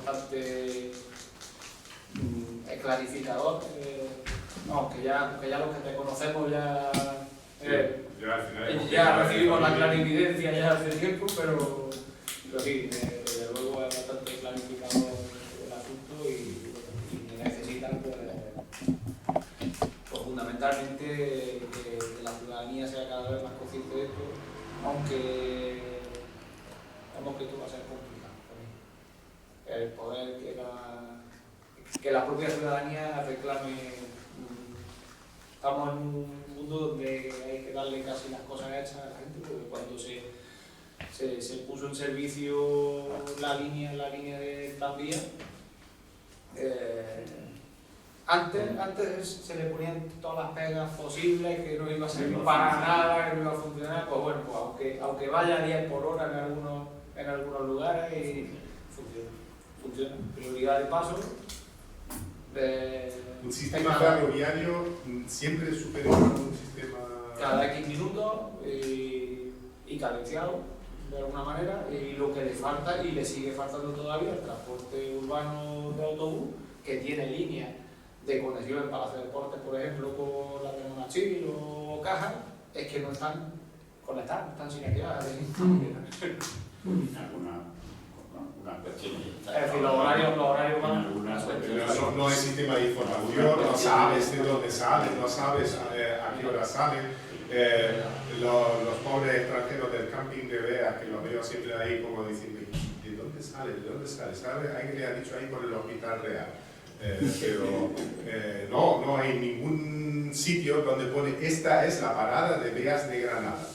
bastante clarificador. Que ya los que te conocemos ya recibimos la clarividencia ya hace tiempo, pero sí, desde luego es bastante clarificador el asunto y necesitan pues fundamentalmente que la ciudadanía sea cada vez más consciente de esto, aunque vemos que esto va a ser complicado también. El poder que la propia ciudadanía reclame. Estamos en un mundo donde hay que darle casi las cosas hechas a la gente, porque cuando se puso en servicio la línea de tranvía, antes se le ponían todas las pegas posibles, que no iba a servir para nada, que no iba a funcionar. Pues bueno, pues aunque vaya a 10 por hora en algunos lugares, y funciona. Prioridad de paso. Un sistema ferroviario siempre es superior a un sistema... Cada X minutos y cadenciado de alguna manera, y lo que le falta y le sigue faltando todavía el transporte urbano de autobús, que tiene líneas de conexión en Palacio de Deportes, por ejemplo, con la de Monachil o Caja, es que no están conectadas, están sin actividad. Una cuestión. Es decir, los horarios van. No hay sistema de información, no sabes de dónde salen, no sabes a qué hora salen. Los pobres extranjeros del camping de Bea, que los veo siempre ahí como diciendo, ¿de dónde sale? ¿De dónde sale? ¿Sabe? Alguien le ha dicho ahí por el Hospital Real. Pero no hay ningún sitio donde pone esta es la parada de Beas de Granada.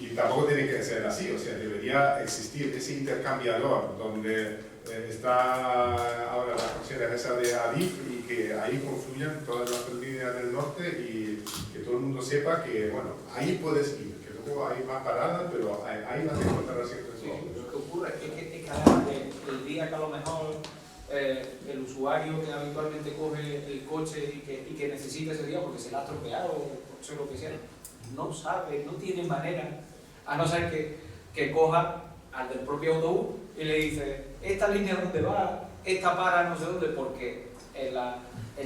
Y tampoco tiene que ser así, o sea, debería existir ese intercambiador donde está ahora la cochera esa de Adif y que ahí confluyan todas las líneas del norte y que todo el mundo sepa que, bueno, ahí puedes ir, que luego hay más paradas, pero ahí vas a encontrar siempre sí, lo que ocurre es que además el día que a lo mejor el usuario que habitualmente coge el coche y que necesita ese día porque se le ha estropeado o sea lo que sea, no sabe, no tiene manera, a no ser que coja al del propio autobús y le dice, esta línea dónde va, esta para no sé dónde, porque en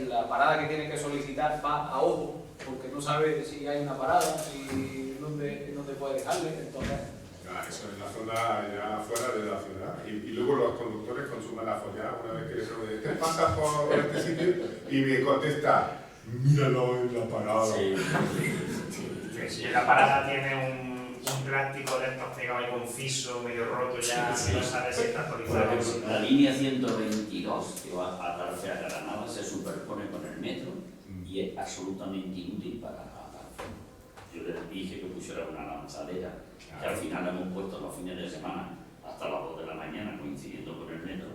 la parada que tiene que solicitar va a ojo, porque no sabe si hay una parada y dónde puede dejarle, entonces... Eso es la zona ya fuera de la ciudad. Y luego los conductores con su mala follada, una vez que les pregunto, ¿qué pasa por este sitio? Y me contesta, míralo en la parada. Si la parada tiene un plástico de estos pegado ahí con fiso, medio roto, ya no sabe si está actualizado. La línea 122 que va a Tarfe a Granada se superpone con el metro y es absolutamente inútil para Tarfe. Yo les dije que pusieran una lanzadera, que al final hemos puesto los fines de semana hasta las 2 de la mañana coincidiendo con el metro,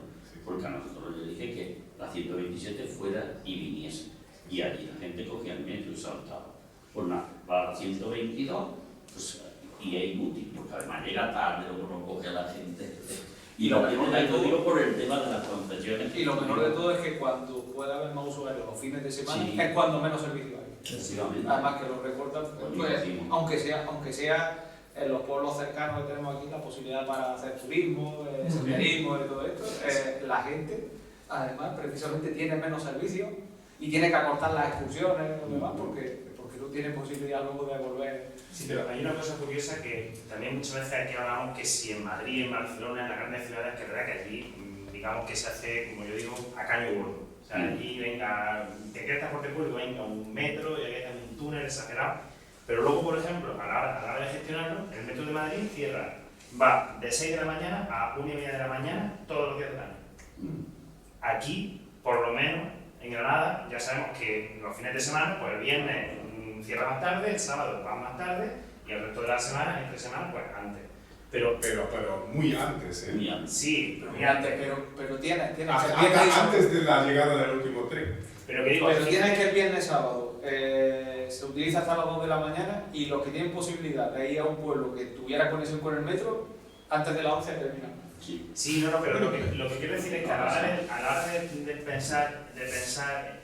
porque a nosotros les dije que la 127 fuera y viniese. Y allí la gente cogía el metro y saltaba. Pues nada, para la 122, pues, y es inútil, porque además llega tarde, luego no coge a la gente. Y lo mejor de todo, digo por el tema de las concesiones. Y lo mejor de todo es que cuando pueda haber más usuarios los fines de semana, Sí. es cuando menos servicio hay. Excesivamente. Además que lo recortan, pues, Sí. aunque sea en los pueblos cercanos que tenemos aquí la posibilidad para hacer turismo, senderismo y todo esto, la gente además precisamente tiene menos servicios y tiene que acortar las excursiones y lo demás porque no tiene posibilidad luego de volver. Sí, pero hay una cosa curiosa que también muchas veces aquí hablamos que si en Madrid, en Barcelona, en las grandes ciudades, que es verdad que allí, digamos que se hace, como yo digo, a caño gordo. O sea, allí venga, te queda transporte público, venga un metro, y hay un túnel exagerado. Pero luego, por ejemplo, a la hora de gestionarlo, el metro de Madrid cierra, va de 6 de la mañana a 1:30 de la mañana todos los días del año. Aquí, por lo menos, en Granada, ya sabemos que los fines de semana, pues el viernes cierra más tarde, el sábado va más tarde y el resto de la semana, entre semanas, pues antes. Pero muy antes, ¿eh? Muy antes. sí, Muy antes, pero tiene Antes de la llegada del último tren. pero que digo, Pero tienes que el viernes sábado se utiliza hasta las 2 de la mañana y los que tienen posibilidad de ir a un pueblo que tuviera conexión con el metro, antes de las 11 terminan. Sí. sí, no, pero lo que quiero decir es que a la hora de pensar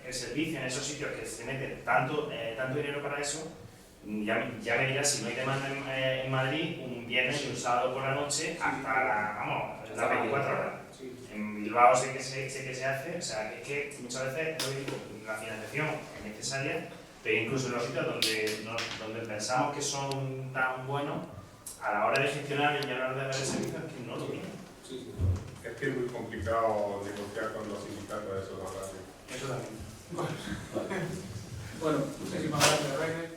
el servicio en esos sitios que se mete tanto dinero para eso, ya me dirás si no hay demanda en Madrid un viernes y un sábado por la noche hasta las 24 horas. Sí. En Bilbao sé que se hace, o sea, que es que muchas veces lo digo, la financiación es necesaria, pero incluso en los sitios donde pensamos que son tan buenos, a la hora de gestionar y a la hora de dar el servicio es que no lo tienen. Sí. Es que es muy complicado negociar con los sindicatos de esos barrios. Eso también. Bueno, muchísimas gracias, Rainer.